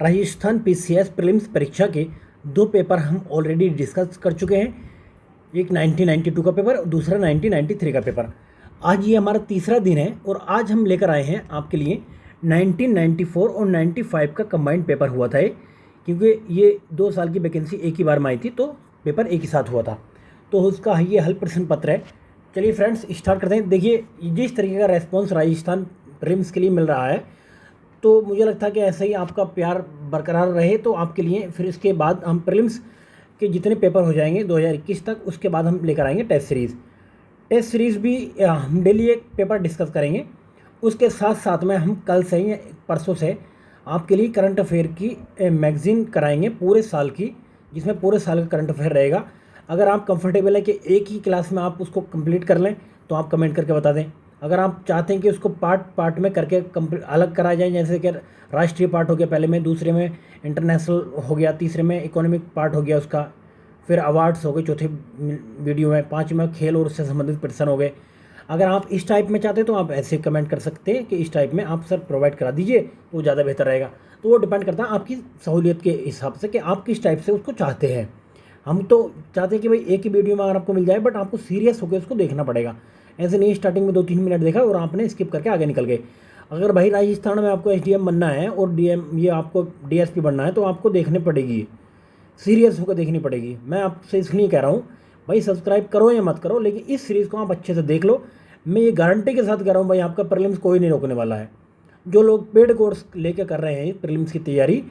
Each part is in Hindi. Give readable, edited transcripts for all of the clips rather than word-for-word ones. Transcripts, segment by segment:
राजस्थान पीसीएस प्रीलिम्स परीक्षा के दो पेपर हम ऑलरेडी डिस्कस कर चुके हैं। एक 1992 का पेपर और दूसरा 1993 का पेपर। आज ये हमारा तीसरा दिन है और आज हम लेकर आए हैं आपके लिए 1994 और 95 का कंबाइंड पेपर हुआ था ये, क्योंकि ये 2 साल की वैकेंसी एक ही बार में आई थी तो पेपर एक ही साथ हुआ था। तो उसका ये हल प्रश्न पत्र है। चलिए फ्रेंड्स स्टार्ट करते हैं। देखिए जिस तरीके का रेस्पॉन्स राजस्थान प्रीलिम्स के लिए मिल रहा है तो मुझे लगता है कि ऐसे ही आपका प्यार बरकरार रहे तो आपके लिए फिर इसके बाद हम प्रीलिम्स के जितने पेपर हो जाएंगे 2021 तक, उसके बाद हम लेकर आएंगे टेस्ट सीरीज़। टेस्ट सीरीज़ भी हम डेली एक पेपर डिस्कस करेंगे। उसके साथ साथ में हम कल से या परसों से आपके लिए करंट अफेयर की मैगज़ीन कराएंगे पूरे साल की, जिसमें पूरे साल का करंट अफेयर रहेगा। अगर आप कंफर्टेबल है कि एक ही क्लास में आप उसको कंप्लीट कर लें तो आप कमेंट करके बता दें। अगर आप चाहते हैं कि उसको पार्ट पार्ट में करके अलग कराया जाए, जैसे कि राष्ट्रीय पार्ट हो गया पहले में, दूसरे में इंटरनेशनल हो गया, तीसरे में इकोनॉमिक पार्ट हो गया उसका, फिर अवार्ड्स हो गए चौथे वीडियो में, 5 में खेल और उससे संबंधित प्रश्न हो गए। अगर आप इस टाइप में चाहते हैं तो आप ऐसे कमेंट कर सकते हैं कि इस टाइप में आप सर प्रोवाइड करा दीजिए तो ज़्यादा बेहतर रहेगा। तो वो डिपेंड करता है आपकी सहूलियत के हिसाब से कि आप किस टाइप से उसको चाहते हैं। हम तो चाहते हैं कि भाई एक ही वीडियो में अगर आपको मिल जाए, बट आपको सीरियस होकर उसको देखना पड़ेगा। ऐसे नहीं स्टार्टिंग में 2-3 मिनट देखा और आपने स्किप करके आगे निकल गए। अगर भाई राजस्थान में आपको एसडीएम बनना है और डीएम ये आपको डीएसपी बनना है तो आपको देखनी पड़ेगी, सीरियस होकर देखनी पड़ेगी। मैं आपसे इसलिए कह रहा हूँ भाई सब्सक्राइब करो या मत करो, लेकिन इस सीरीज़ को आप अच्छे से देख लो। मैं ये गारंटी के साथ कह रहा हूँ भाई आपका प्रीलिम्स कोई नहीं रोकने वाला है। जो लोग पेड कोर्स लेके कर रहे हैं प्रीलिम्स की तैयारी,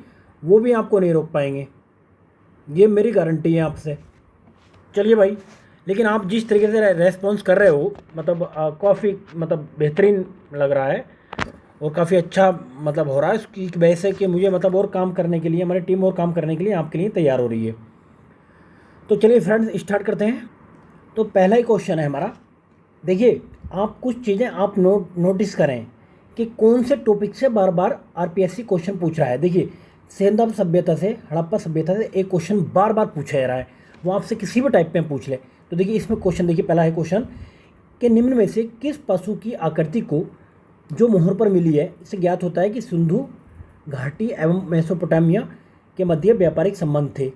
वो भी आपको नहीं रोक पाएंगे, ये मेरी गारंटी है आपसे। चलिए भाई, लेकिन आप जिस तरीके से रेस्पॉन्स कर रहे हो मतलब काफ़ी मतलब बेहतरीन लग रहा है और काफ़ी अच्छा मतलब हो रहा है, उसकी वजह से कि मुझे मतलब और काम करने के लिए, हमारी टीम और काम करने के लिए आपके लिए तैयार हो रही है। तो चलिए फ्रेंड्स स्टार्ट करते हैं। तो पहला ही क्वेश्चन है हमारा। देखिए आप कुछ चीज़ें आप नोटिस करें कि कौन से टॉपिक से बार बार आरपीएससी क्वेश्चन पूछ रहा है। देखिए सेंधव सभ्यता से, हड़प्पा सभ्यता से एक क्वेश्चन बार बार पूछा जा रहा है, वो आपसे किसी भी टाइप में पूछ ले। तो देखिए इसमें क्वेश्चन देखिए, पहला है क्वेश्चन कि निम्न में से किस पशु की आकृति को जो मोहर पर मिली है इससे ज्ञात होता है कि सिंधु घाटी एवं मेसोपोटामिया के मध्य व्यापारिक संबंध थे।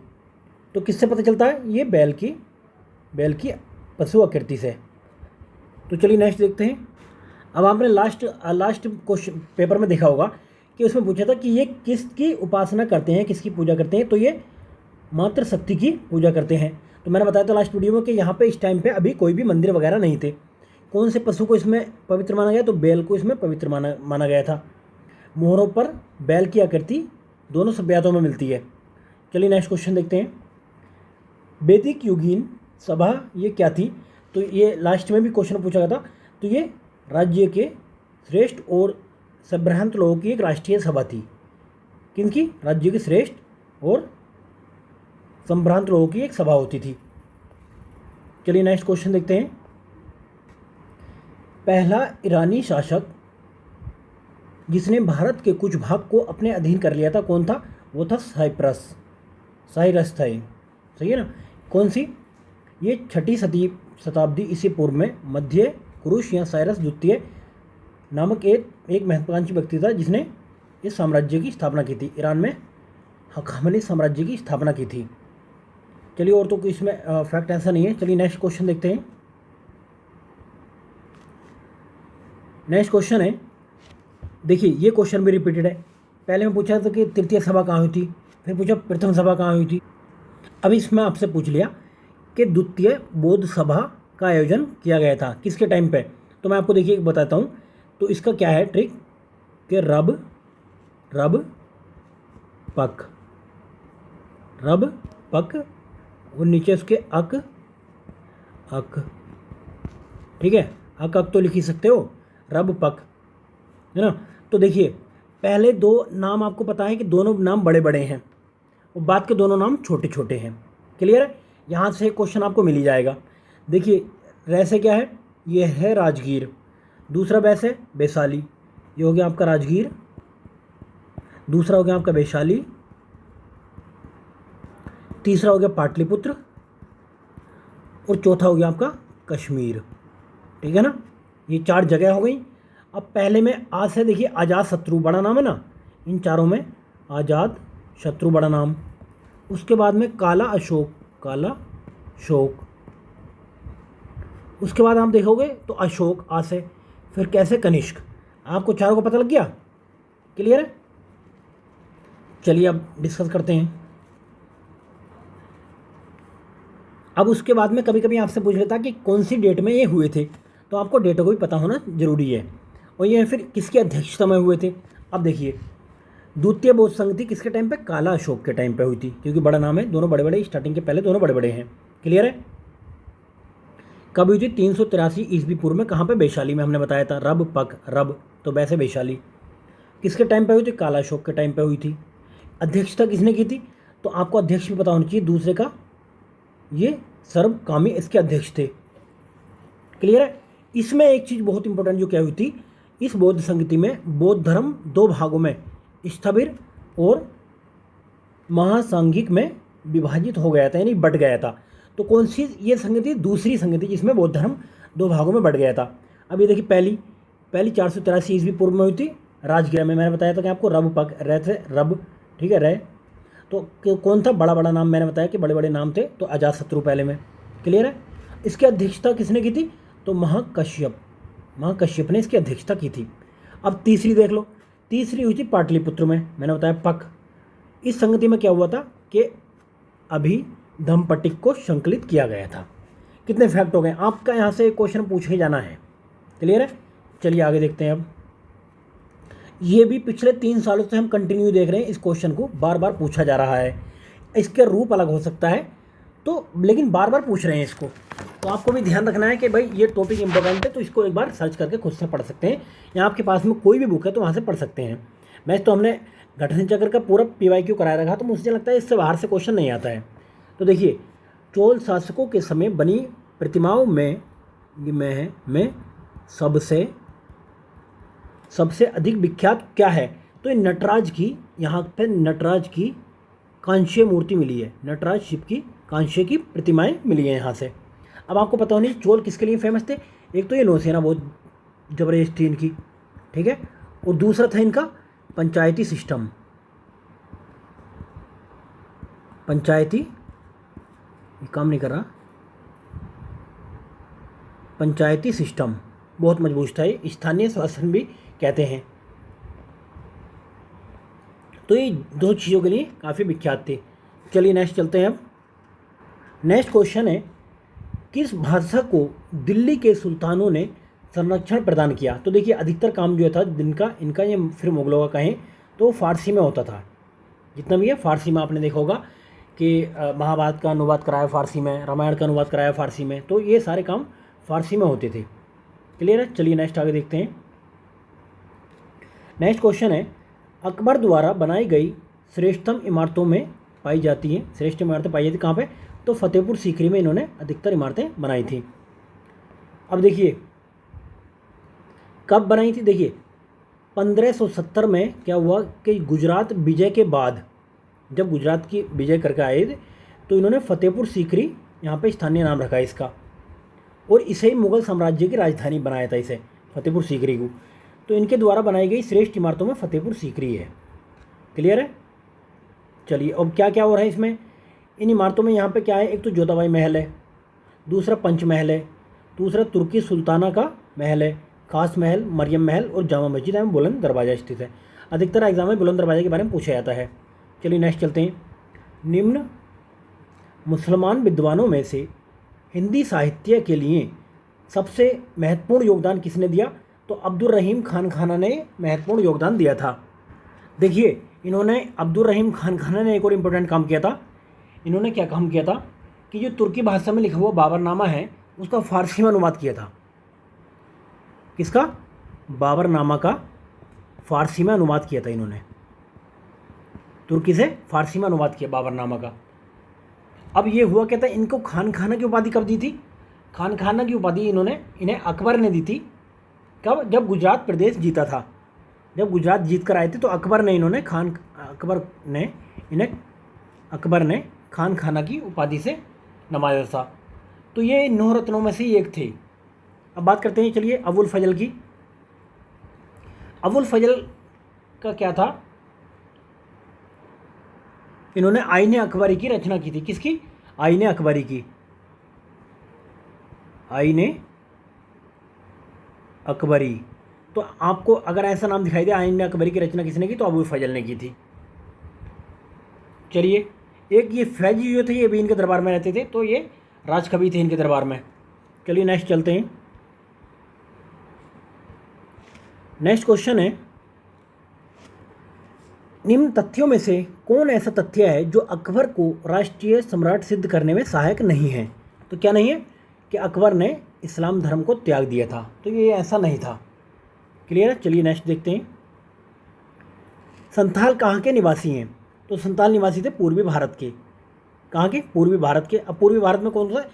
तो किससे पता चलता है? ये बैल की पशु आकृति से। तो चलिए नेक्स्ट देखते हैं। अब आपने लास्ट क्वेश्चन पेपर में देखा होगा कि उसमें पूछा था कि ये किसकी उपासना करते हैं, किसकी पूजा करते हैं। तो ये मातृ शक्ति की पूजा करते हैं। तो मैंने बताया था लास्ट वीडियो में कि यहाँ पे इस टाइम पे अभी कोई भी मंदिर वगैरह नहीं थे। कौन से पशु को इसमें पवित्र माना गया? तो बैल को इसमें पवित्र माना गया था। मोहरों पर बैल की आकृति दोनों सभ्यताओं में मिलती है। चलिए नेक्स्ट क्वेश्चन देखते हैं। वैदिक युगीन सभा ये क्या थी? तो ये लास्ट में भी क्वेश्चन पूछा गया था। तो ये राज्य के श्रेष्ठ और संभ्रांत लोगों की एक राष्ट्रीय सभा थी। किनकी? राज्य के श्रेष्ठ और संभ्रांत लोगों की एक सभा होती थी। चलिए नेक्स्ट क्वेश्चन देखते हैं। पहला ईरानी शासक जिसने भारत के कुछ भाग को अपने अधीन कर लिया था कौन था? वो था साइरस था ये, सही है ना? कौन सी? ये 6वीं शताब्दी ईसा पूर्व में मध्य कुरुश या साइरस द्वितीय नामक एक महत्वाकांक्षी व्यक्ति था जिसने इस साम्राज्य की स्थापना की थी। ईरान में हखामनी साम्राज्य की स्थापना की थी। चलिए और तो इसमें फैक्ट ऐसा नहीं है। चलिए नेक्स्ट क्वेश्चन देखते हैं। नेक्स्ट क्वेश्चन है, देखिए ये क्वेश्चन भी रिपीटेड है। पहले मैं पूछा था कि तृतीय सभा कहाँ हुई थी, फिर पूछा प्रथम सभा कहाँ हुई थी। अभी इसमें आपसे पूछ लिया कि द्वितीय बौद्ध सभा का आयोजन किया गया था किसके टाइम पे। तो मैं आपको देखिए बताता हूँ। तो इसका क्या है ट्रिक कि रब पक और नीचे उसके अक, ठीक है, अक तो लिख ही सकते हो, रब पक, है ना। तो देखिए पहले 2 नाम आपको पता है कि दोनों नाम बड़े बड़े हैं और बाद के दोनों नाम छोटे छोटे हैं। क्लियर है? यहाँ से क्वेश्चन आपको मिल ही जाएगा। देखिए रैसे क्या है? ये है राजगीर, दूसरा बैस है वैशाली। ये हो गया आपका राजगीर, दूसरा हो गया आपका वैशाली, तीसरा हो गया पाटलिपुत्र और चौथा हो गया आपका कश्मीर। ठीक है ना? ये 4 जगह हो गई। अब पहले में आज से देखिए अजात शत्रु बड़ा नाम है ना, इन चारों में आज़ाद शत्रु बड़ा नाम। उसके बाद में काला अशोक, काला शोक। उसके बाद आप देखोगे तो अशोक आ से, फिर कैसे कनिष्क। आपको चारों को पता लग गया, क्लियर है। चलिए अब डिस्कस करते हैं। अब उसके बाद में कभी कभी आपसे पूछ लेता कि कौन सी डेट में ये हुए थे, तो आपको डेटों को भी पता होना जरूरी है। और ये फिर किसकी अध्यक्षता में हुए थे। अब देखिए, द्वितीय बौद्ध संगति किसके टाइम पे, काला अशोक के टाइम पे हुई थी, क्योंकि बड़ा नाम है, दोनों बड़े बड़े, स्टार्टिंग के पहले दोनों बड़े बड़े हैं, क्लियर है। कब हुई थी, 383 ईस्वी पूर्व में। कहाँ पे, वैशाली में, हमने बताया था। रब पक, रब तो वैसे वैशाली। किसके टाइम पे हुई थी, काला अशोक के टाइम पे हुई थी। अध्यक्षता किसने की थी, तो आपको अध्यक्ष भी पता होना चाहिए। दूसरे का ये सर्वकामी इसके अध्यक्ष थे, क्लियर है। इसमें एक चीज़ बहुत इंपॉर्टेंट जो क्या हुई थी, इस बौद्ध संगति में बौद्ध धर्म दो भागों में, स्थविर और महासांघिक में विभाजित हो गया था, यानी बट गया था। तो कौन सी ये संगति, दूसरी संगति जिसमें बौद्ध धर्म दो भागों में बट गया था। अब ये देखिए, पहली 483 ईस्वी पूर्व में हुई थी राजगृह में। मैंने बताया था कि आपको रब पक रह थे, रब, ठीक है, रह। तो कौन था बड़ा बड़ा नाम, मैंने बताया कि बड़े बड़े नाम थे, तो अजातशत्रु पहले में, क्लियर है। इसकी अध्यक्षता किसने की थी, तो महाकश्यप ने इसकी अध्यक्षता की थी। अब तीसरी देख लो, तीसरी हुई थी पाटलिपुत्र में, मैंने बताया पक। इस संगति में क्या हुआ था कि अभी धम्मपट्टिक को संकलित किया गया था। कितने फैक्ट हो गए, आपका यहाँ से क्वेश्चन पूछे जाना है, क्लियर है। चलिए आगे देखते हैं। अब ये भी पिछले 3 सालों से हम कंटिन्यू देख रहे हैं, इस क्वेश्चन को बार बार पूछा जा रहा है। इसका रूप अलग हो सकता है तो, लेकिन बार बार पूछ रहे हैं इसको, तो आपको भी ध्यान रखना है कि भाई ये टॉपिक इंपॉर्टेंट है, तो इसको एक बार सर्च करके खुद से पढ़ सकते हैं, या आपके पास में कोई भी बुक है तो वहाँ से पढ़ सकते हैं। मैथ तो हमने गठन चक्र का पूरा PYQ कराया रखा, तो मुझे लगता है इससे बाहर से क्वेश्चन नहीं आता है। तो देखिए, चोल शासकों के समय बनी प्रतिमाओं में सबसे अधिक विख्यात क्या है, तो ये नटराज की, यहाँ पे नटराज की कांस्य मूर्ति मिली है, नटराज शिव की कांस्य की प्रतिमाएं मिली है यहाँ से। अब आपको पता होनी, चोल किसके लिए फेमस थे, एक तो ये नौसेना बहुत जबरदस्त थी इनकी, ठीक है, और दूसरा था इनका पंचायती सिस्टम। पंचायती, ये काम नहीं कर रहा, पंचायती सिस्टम बहुत मजबूत था, ये स्थानीय शासन भी कहते हैं। तो ये दो चीज़ों के लिए काफ़ी विख्यात थे। चलिए नेक्स्ट चलते हैं। अब नेक्स्ट क्वेश्चन है, किस भाषा को दिल्ली के सुल्तानों ने संरक्षण प्रदान किया। तो देखिए, अधिकतर काम जो था जिनका, इनका या फिर मुगलों का कहें तो फारसी में होता था। जितना भी है फारसी में, आपने देखा होगा कि महाभारत का अनुवाद कराया फारसी में, रामायण का अनुवाद कराया फारसी में, तो ये सारे काम फारसी में होते थे, क्लियर है। चलिए नेक्स्ट आगे देखते हैं। नेक्स्ट क्वेश्चन है, अकबर द्वारा बनाई गई श्रेष्ठतम इमारतों में पाई जाती हैं, श्रेष्ठ इमारतें पाई जाती कहाँ पे, तो फतेहपुर सीकरी में इन्होंने अधिकतर इमारतें बनाई थी। अब देखिए कब बनाई थी, देखिए 1570 में क्या हुआ कि गुजरात विजय के बाद, जब गुजरात की विजय करके आए थे, तो इन्होंने फतेहपुर सीकरी यहाँ पे स्थानीय नाम रखा इसका, और इसे ही मुगल साम्राज्य की राजधानी बनाया था, इसे फतेहपुर सीकरी को। तो इनके द्वारा बनाई गई श्रेष्ठ इमारतों में फतेहपुर सीकरी है, क्लियर है। चलिए अब क्या क्या हो रहा है इसमें, इन इमारतों में यहाँ पे क्या है, एक तो जोधाबाई महल है, दूसरा पंचमहल है, दूसरा तुर्की सुल्ताना का महल है, खास महल, मरियम महल और जामा मस्जिद एवं बुलंद दरवाज़ा स्थित है। अधिकतर एग्जाम में बुलंद दरवाजे के बारे में पूछा जाता है। चलिए नेक्स्ट चलते हैं। निम्न मुसलमान विद्वानों में से हिंदी साहित्य के लिए सबसे महत्वपूर्ण योगदान किसने दिया, तो अब्दुल रहीम खान खाना ने महत्वपूर्ण योगदान दिया था। देखिए इन्होंने, अब्दुल रहीम खान खाना ने एक और इम्पोर्टेंट काम किया था। इन्होंने क्या काम किया था कि जो तुर्की भाषा में लिखा हुआ बाबरनामा है उसका फारसी में अनुवाद किया था। किसका, बाबरनामा का फारसी में अनुवाद किया था इन्होंने, तुर्की से फारसी में अनुवाद किया बाबरनामा का। अब ये हुआ क्या था, इनको खान खाना की उपाधि कब दी थी, खान खाना की उपाधि इन्हें अकबर ने दी थी। कब, जब गुजरात प्रदेश जीता था, जब गुजरात जीत कर आए थे, तो अकबर ने खान खाना की उपाधि से नवाजा था। तो ये 9 रत्नों में से एक थे। अब बात करते हैं, चलिए अबुल फजल की। अबुल फजल का क्या था, इन्होंने आईने अकबरी की रचना की थी। किसकी? आईने अकबरी की। आईने अकबरी। तो आपको अगर ऐसा नाम दिखाई दे आईने अकबरी की रचना किसने की, तो अबू फजल ने की थी। चलिए, एक ये फैजी जो थे ये भी इनके दरबार में रहते थे, तो ये राजकवि थे इनके दरबार में। चलिए नेक्स्ट चलते हैं। नेक्स्ट क्वेश्चन है, निम्न तथ्यों में से कौन ऐसा तथ्य है जो अकबर को राष्ट्रीय सम्राट सिद्ध करने में सहायक नहीं है? तो क्या नहीं है? कि अकबर ने इस्लाम धर्म को त्याग दिया था, तो ये ऐसा नहीं था। क्लियर है? चलिए नेक्स्ट देखते हैं। संथाल कहाँ के निवासी हैं? तो संथाल निवासी थे पूर्वी भारत के। कहाँ के? पूर्वी भारत के। अब पूर्वी भारत में कौन सा?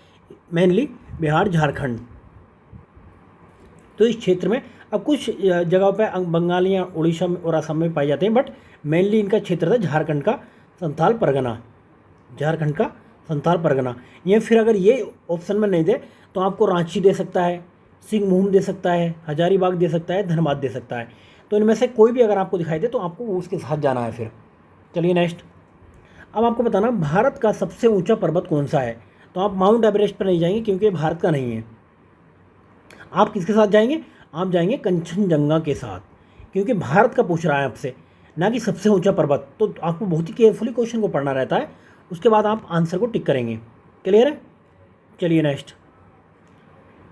मेनली बिहार, झारखंड। तो इस क्षेत्र में अब कुछ जगहों पर बंगाल या उड़ीसा और असम में पाए जाते हैं, बट मेनली इनका क्षेत्र था झारखंड का संथाल परगना। झारखंड का संथाल परगना। ये फिर अगर ये ऑप्शन में नहीं दे तो आपको रांची दे सकता है, सिंहभूम दे सकता है, हजारीबाग दे सकता है, धनबाद दे सकता है। तो इनमें से कोई भी अगर आपको दिखाई दे तो आपको उसके साथ जाना है फिर। चलिए नेक्स्ट। अब आपको बताना भारत का सबसे ऊंचा पर्वत कौन सा है? तो आप माउंट एवरेस्ट पर नहीं जाएंगे क्योंकि भारत का नहीं है। आप किसके साथ जाएंगे? आप जाएंगे कंचनजंगा के साथ, क्योंकि भारत का पूछ रहा है आपसे, ना कि सबसे ऊंचा पर्वत। तो आपको बहुत ही केयरफुली क्वेश्चन को पढ़ना रहता है, उसके बाद आप आंसर को टिक करेंगे। क्लियर है? चलिए नेक्स्ट।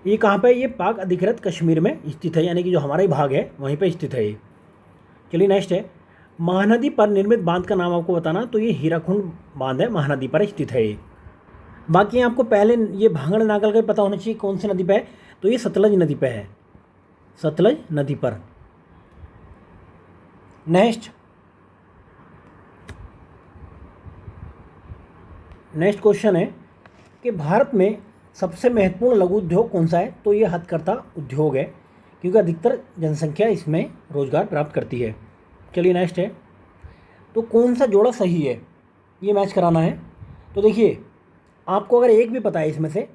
ये कहाँ पे? ये पाक अधिकृत कश्मीर में स्थित है, यानी कि जो हमारा ही भाग है वहीं पे स्थित है ये। चलिए नेक्स्ट है, महानदी पर निर्मित बांध का नाम आपको बताना। तो ये हीराकुंड बांध है, महानदी पर स्थित है ये। बाकी आपको पहले ये भांगड़ नागल का पता होना चाहिए कौन सी नदी पे है। तो ये सतलज नदी पे है, सतलज नदी पर। नेक्स्ट क्वेश्चन है कि भारत में सबसे महत्वपूर्ण लघु उद्योग कौन सा है? तो ये हथकरघा उद्योग है, क्योंकि अधिकतर जनसंख्या इसमें रोजगार प्राप्त करती है। चलिए नेक्स्ट है, तो कौन सा जोड़ा सही है? ये मैच कराना है। तो देखिए, आपको अगर एक भी पता है इसमें से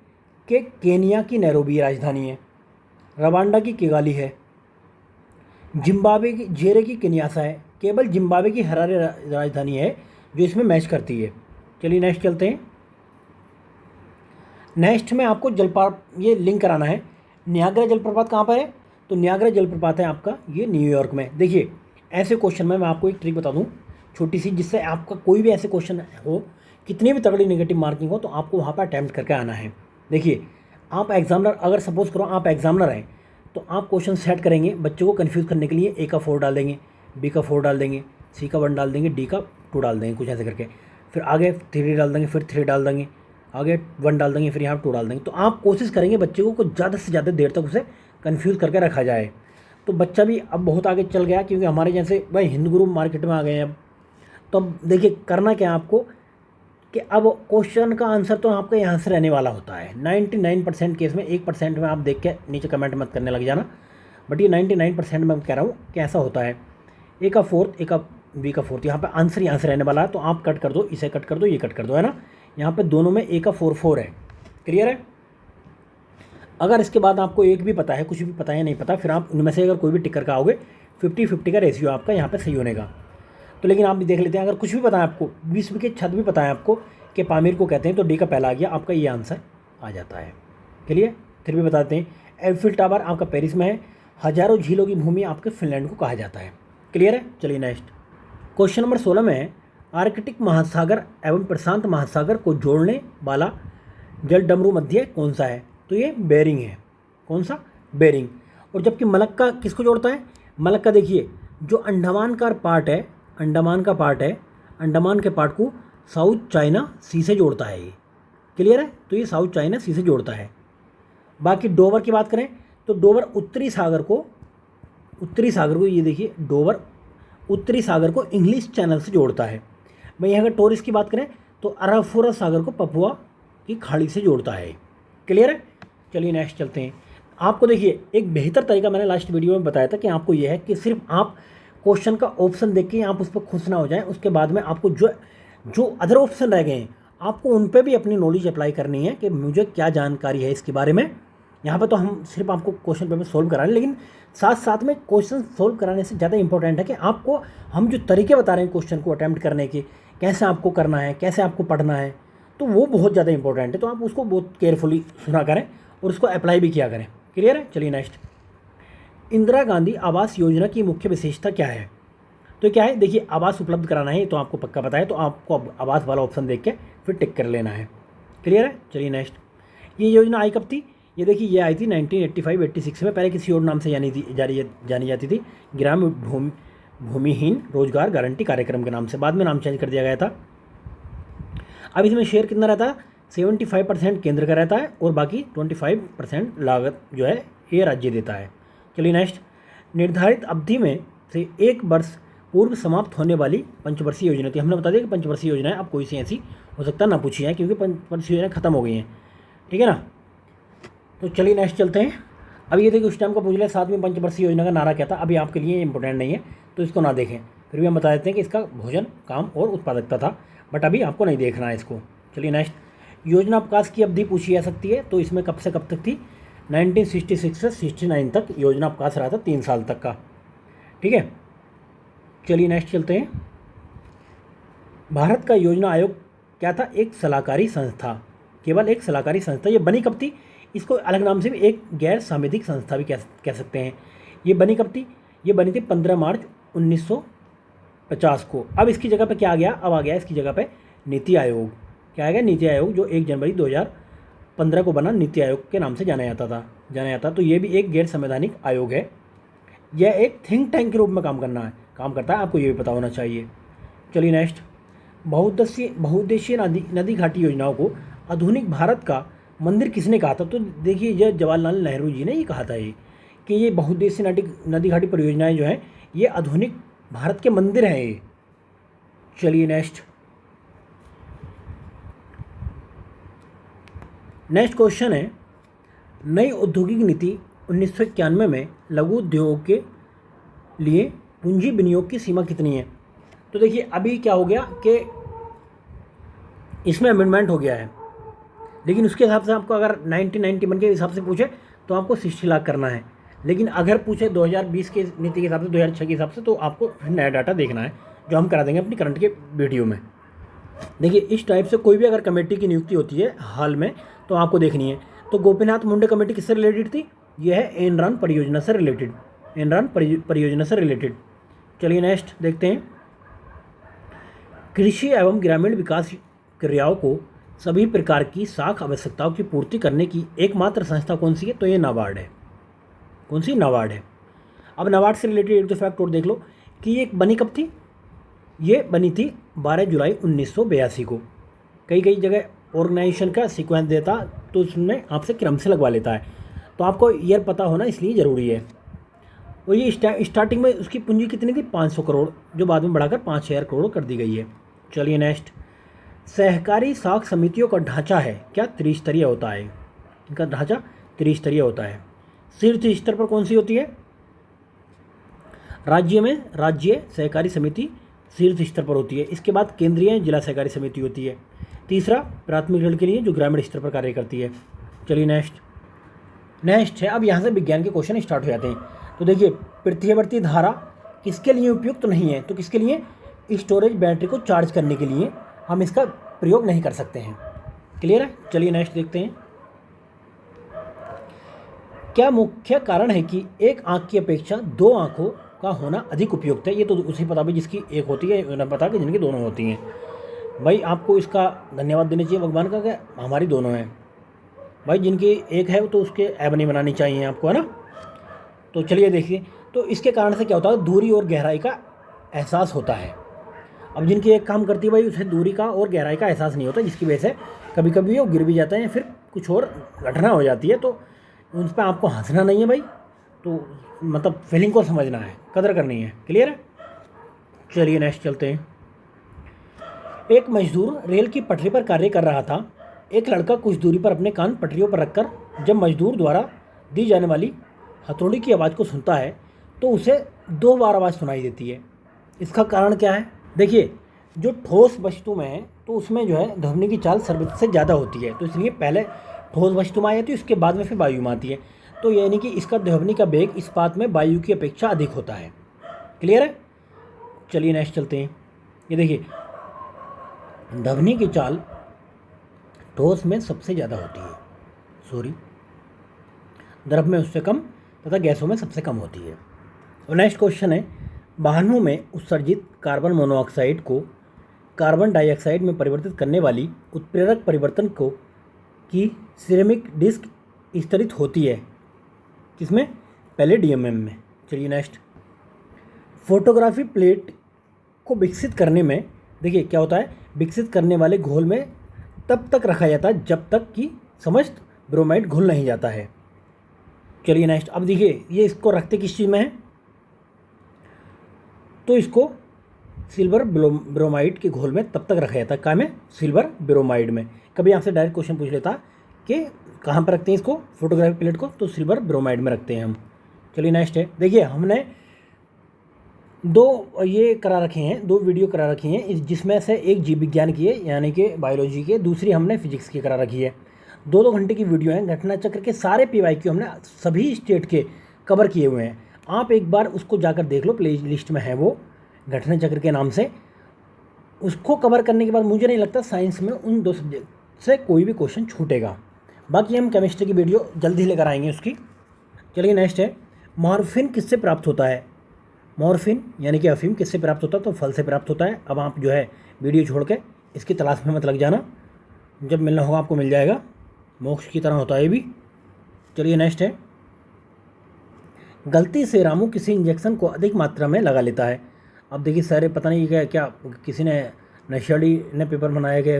कि केनिया की नैरोबी राजधानी है, रवांडा की किगाली है, जिम्बाब्वे की जेरे की किन्यासा है, केवल जिम्बाब्वे की हरारे राजधानी है जो इसमें मैच करती है। चलिए नेक्स्ट चलते हैं। नेक्स्ट में आपको ये लिंक कराना है। नियाग्रा जलप्रपात कहाँ पर है? तो नियाग्रा जलप्रपात है आपका ये न्यूयॉर्क में। देखिए, ऐसे क्वेश्चन में मैं आपको एक ट्रिक बता दूं छोटी सी, जिससे आपका कोई भी ऐसे क्वेश्चन हो, कितनी भी तगड़ी नेगेटिव मार्किंग हो, तो आपको वहाँ पर अटैम्प्ट करके आना है। देखिए, आप एग्जामिनर, अगर सपोज करो आप एग्जामिनर हैं, तो आप क्वेश्चन सेट करेंगे बच्चों को कन्फ्यूज़ करने के लिए। ए का 4 डाल देंगे, बी का 4 डाल देंगे, सी का 1 डाल देंगे, डी का 2 डाल देंगे, कुछ ऐसे करके। फिर आगे 3 डाल देंगे, फिर 3 डाल देंगे, आगे 1 डाल देंगे, फिर यहाँ 2 डाल देंगे। तो आप कोशिश करेंगे बच्चे को ज़्यादा से ज़्यादा देर तक उसे कन्फ्यूज़ करके रखा जाए। तो बच्चा भी अब बहुत आगे चल गया, क्योंकि हमारे जैसे भाई हिंद गुरु मार्केट में आ गए हैं अब। तो अब देखिए, करना क्या आपको कि अब क्वेश्चन का आंसर तो आपका यहाँ से रहने वाला होता है 99% केस में। 1% में आप देख के नीचे कमेंट मत करने लग जाना, बट ये 99% में मैं कह रहा हूँ कि ऐसा होता है। ए का 4th, ए का बी का 4th, यहाँ पे आंसर यहाँ से रहने वाला है। तो आप कट कर दो, इसे कट कर दो, ये कट कर दो, है ना। यहाँ पे दोनों में ए का 4 है। क्लियर है? अगर इसके बाद आपको एक भी पता है, कुछ भी पता है नहीं पता, फिर आप उनमें से अगर कोई भी टिक करके आओगे, 50-50 का रेशियो आपका यहाँ पे सही होने का। तो लेकिन आप भी देख लेते हैं, अगर कुछ भी पता है आपको, विश्व के छत भी पता है आपको कि पामीर को कहते हैं, तो डी का पहला आ गया, आपका ये आंसर आ जाता है। क्लियर? फिर भी बताते हैं, एफिल टावर आपका पेरिस में है, हजारों झीलों की भूमि आपके फिनलैंड को कहा जाता है। क्लियर है? चलिए नेक्स्ट। क्वेश्चन नंबर 16 में है, आर्कटिक महासागर एवं प्रशांत महासागर को जोड़ने वाला जल डमरू मध्य कौन सा है? तो ये बेरिंग है। कौन सा? बेरिंग। और जबकि मलक्का किसको जोड़ता है? मलक्का देखिए, जो अंडमान का पार्ट है, अंडमान का पार्ट है, अंडमान के पार्ट को साउथ चाइना सी से जोड़ता है ये। क्लियर है? तो ये साउथ चाइना सी से जोड़ता है। बाकी डोवर की बात करें तो डोवर उत्तरी सागर को ये देखिए, डोवर उत्तरी सागर को इंग्लिश चैनल से जोड़ता है। वहीं अगर टोरिस की बात करें तो अराफोरा सागर को पपुआ की खाड़ी से जोड़ता है। क्लियर है? चलिए नेक्स्ट चलते हैं। आपको देखिए, एक बेहतर तरीका मैंने लास्ट वीडियो में बताया था कि आपको यह है कि सिर्फ आप क्वेश्चन का ऑप्शन देख के आप उस पर खुश ना हो जाएं, उसके बाद में आपको जो अदर ऑप्शन रह गए हैं, आपको उन पर भी अपनी नॉलेज अप्लाई करनी है कि मुझे क्या जानकारी है इसके बारे में, यहाँ पे तो हम सिर्फ आपको क्वेश्चन पेपर सोल्व करा रहे हैं, लेकिन साथ साथ में क्वेश्चन सोल्व कराने से ज़्यादा इंपॉर्टेंट है कि आपको हम जो तरीके बता रहे हैं क्वेश्चन को अटैम्प्ट करने के, कैसे आपको करना है, कैसे आपको पढ़ना है, तो वो बहुत ज़्यादा इंपॉर्टेंट है। तो आप उसको बहुत केयरफुली सुना करें और उसको अप्लाई भी किया करें। क्लियर है? चलिए नेक्स्ट, इंदिरा गांधी आवास योजना की मुख्य विशेषता क्या है? तो क्या है, देखिए आवास उपलब्ध कराना है तो आपको पक्का पता है, तो आपको अब आवास वाला ऑप्शन देख के फिर टिक कर लेना है। क्लियर है? चलिए नेक्स्ट, ये योजना आई कब थी? ये देखिए ये आई थी 1985-86 में। पहले किसी और नाम से जानी जाती थी, ग्राम भूमिहीन रोजगार गारंटी कार्यक्रम के नाम से। बाद में नाम चेंज कर दिया गया था। अब इसमें शेयर कितना रहता है? 75% केंद्र का रहता है और बाकी 25% लागत जो है ये राज्य देता है। चलिए नेक्स्ट, निर्धारित अवधि में से 1 वर्ष पूर्व समाप्त होने वाली पंचवर्षीय योजना थी। हमने बता दिया कि पंचवर्षीय योजनाएं अब कोई सी ऐसी हो सकता ना पूछी है, क्योंकि पंचवर्षीय योजनाएं खत्म हो गई हैं। ठीक है ना? तो चलिए नेक्स्ट चलते हैं। अब ये देखिए उस टाइम का पूछ लिया 7वीं पंचवर्षीय योजना का नारा क्या था। अभी आपके लिए इंपॉर्टेंट नहीं है तो इसको ना देखें, फिर भी हम बता देते हैं कि इसका भोजन, काम और उत्पादकता था, बट अभी आपको नहीं देखना है इसको। चलिए नेक्स्ट, योजना अवकाश की अवधि पूछी जा सकती है, तो इसमें कब से कब तक थी? 1966 से 69 तक योजना अवकाश रहा था, 3 साल तक का। ठीक है, चलिए नेक्स्ट चलते हैं। भारत का योजना आयोग क्या था? एक सलाहकारी संस्था, केवल एक सलाहकारी संस्था। ये बनी कब थी? इसको अलग नाम से भी एक गैर सांविधिक संस्था भी कह सकते हैं। ये बनी कब थी? ये बनी थी 15 मार्च 1950 को। अब इसकी जगह पे क्या आ गया? अब आ गया इसकी जगह पे नीति आयोग। क्या आ गया? नीति आयोग, जो 1 जनवरी 2015 को बना, नीति आयोग के नाम से जाना जाता। तो ये भी एक गैर संवैधानिक आयोग है। यह एक थिंक टैंक के रूप में काम करता है, आपको ये भी पता होना चाहिए। चलिए नेक्स्ट, बहुउद्देशीय नदी घाटी योजनाओं को आधुनिक भारत का मंदिर किसने कहा था? तो देखिए यह जवाहरलाल नेहरू जी ने ये कहा था कि ये बहुउद्देशीय नदी घाटी परियोजनाएं जो हैं ये आधुनिक भारत के मंदिर हैं ये। चलिए नेक्स्ट क्वेश्चन है, नई औद्योगिक नीति 1991 में लघु उद्योग के लिए पूंजी विनियोग की सीमा कितनी है? तो देखिए अभी क्या हो गया कि इसमें अमेंडमेंट हो गया है, लेकिन उसके हिसाब से आपको अगर 1991 के हिसाब से पूछे तो आपको 60 लाख करना है, लेकिन अगर पूछे 2020 के नीति के हिसाब से, 2006 के हिसाब से, तो आपको फिर नया डाटा देखना है, जो हम करा देंगे अपनी करंट के वीडियो में। देखिए इस टाइप से कोई भी अगर कमेटी की नियुक्ति होती है हाल में तो आपको देखनी है। तो गोपीनाथ मुंडे कमेटी किससे रिलेटेड थी? यह है एनरॉन परियोजना से रिलेटेड। चलिए नेक्स्ट देखते हैं, कृषि एवं ग्रामीण विकास क्रियाओं को सभी प्रकार की साख आवश्यकताओं की पूर्ति करने की एकमात्र संस्था कौन सी है? तो ये नाबार्ड है। कौन सी? नाबार्ड है। अब नाबार्ड से रिलेटेड एक दो फैक्ट और देख लो कि ये बनी कब थी? ये बनी थी 12 जुलाई 1982 को। कई जगह ऑर्गेनाइजेशन का सीक्वेंस देता तो उसमें आपसे क्रम से लगवा लेता है, तो आपको ईयर पता होना इसलिए ज़रूरी है। और ये स्टार्टिंग में उसकी पूंजी कितनी थी? 500 करोड़, जो बाद में बढ़ाकर 5000 करोड़ कर दी गई है। चलिए नेक्स्ट, सहकारी साख समितियों का ढांचा है क्या? त्रिस्तरीय होता है। इनका ढांचा त्रिस्तरीय होता है। शीर्ष स्तर पर कौन सी होती है? राज्य सहकारी समिति शीर्ष स्तर पर होती है। इसके बाद केंद्रीय जिला सहकारी समिति होती है। तीसरा प्राथमिक ऋण के लिए जो ग्रामीण स्तर पर कार्य करती है। चलिए नेक्स्ट है, अब यहाँ से विज्ञान के क्वेश्चन स्टार्ट हो जाते हैं। तो देखिए प्रत्यावर्ती धारा किसके लिए उपयुक्त नहीं है? तो किसके लिए? स्टोरेज बैटरी को चार्ज करने के लिए हम इसका प्रयोग नहीं कर सकते हैं। क्लियर है? चलिए नेक्स्ट देखते हैं, क्या मुख्य कारण है कि एक आंख की अपेक्षा 2 आंखों का होना अधिक उपयुक्त है? ये तो उसी पता भी जिसकी एक होती है, उन्हें पता कि जिनकी दोनों होती हैं। भाई आपको इसका धन्यवाद देना चाहिए भगवान का कि हमारी दोनों हैं। भाई जिनकी एक है तो उसके ऐब नहीं बनानी चाहिए आपको, है ना? तो चलिए देखिए, तो इसके कारण से क्या होता है? दूरी और गहराई का एहसास होता है। अब जिनकी एक काम करती है भाई, उसे दूरी का और गहराई का एहसास नहीं होता, जिसकी वजह से कभी कभी वो गिर भी जाते हैं, फिर कुछ और घटना हो जाती है। तो उन पर आपको हंसना नहीं है भाई, तो मतलब फीलिंग को समझना है, कदर करनी है। क्लियर है? चलिए नेक्स्ट चलते हैं, एक मजदूर रेल की पटरी पर कार्य कर रहा था। एक लड़का कुछ दूरी पर अपने कान पटरियों पर रखकर जब मजदूर द्वारा दी जाने वाली हथौड़ी की आवाज़ को सुनता है तो उसे 2 बार आवाज़ सुनाई देती है। इसका कारण क्या है? देखिए जो ठोस वस्तु में है तो उसमें जो है ध्वनि की चाल सर्वत्र से ज़्यादा होती है, तो इसलिए पहले ठोस वस्तु में आ जाती है, उसके बाद में फिर वायु में आती है। तो यानी कि इसका ध्वनि का वेग इस्पात में वायु की अपेक्षा अधिक होता है। क्लियर है? चलिए नेक्स्ट चलते हैं। ये देखिए, ध्वनि की चाल ठोस में सबसे ज़्यादा होती है, द्रव में उससे कम तथा गैसों में सबसे कम होती है। और नेक्स्ट क्वेश्चन है, वाहनों में उत्सर्जित कार्बन मोनोऑक्साइड को कार्बन डाइऑक्साइड में परिवर्तित करने वाली उत्प्रेरक परिवर्तन को की सिरेमिक डिस्क स्तरित होती है किसमें? पैलेडियम में। चलिए नेक्स्ट, फोटोग्राफी प्लेट को विकसित करने में देखिए क्या होता है, विकसित करने वाले घोल में तब तक रखा जाता है जब तक कि समस्त ब्रोमाइड घुल नहीं जाता है। चलिए नेक्स्ट, अब देखिए ये इसको रखते किस चीज़ में है, तो इसको सिल्वर ब्रोमाइड के घोल में तब तक रखा जाता है, क्या में? सिल्वर ब्रोमाइड में। कभी आपसे डायरेक्ट क्वेश्चन पूछ लेता कि कहाँ पर रखते हैं इसको, फोटोग्राफी प्लेट को, तो सिल्वर ब्रोमाइड में रखते हैं हम। चलिए नेक्स्ट है, देखिए हमने दो ये करा रखे हैं, दो वीडियो करा रखी हैं, जिसमें से एक जीव विज्ञान की है यानी कि बायोलॉजी के, दूसरी हमने फिजिक्स की करा रखी है। 2-2 घंटे की वीडियो हैं, घटना चक्र के सारे PYQ हमने सभी स्टेट के कवर किए हुए हैं। आप एक बार उसको जाकर देख लो, प्ले लिस्ट में है वो, घटना चक्र के नाम से। उसको कवर करने के बाद मुझे नहीं लगता साइंस में उन 2 सब्जेक्ट से कोई भी क्वेश्चन छूटेगा। बाकी हम केमिस्ट्री की वीडियो जल्दी लेकर आएंगे उसकी। चलिए नेक्स्ट है, मॉर्फिन किससे प्राप्त होता है? मॉर्फिन यानी कि अफीम किससे प्राप्त होता है? तो फल से प्राप्त होता है। अब आप जो है वीडियो छोड़ के इसकी तलाश में मत लग जाना, जब मिलना होगा आपको मिल जाएगा, मोक्ष की तरह होता है ये भी। चलिए नेक्स्ट है, गलती से रामू किसी इंजेक्शन को अधिक मात्रा में लगा लेता है। अब देखिए सारे पता नहीं क्या किसी ने नशेड़ी ने पेपर बनाया कि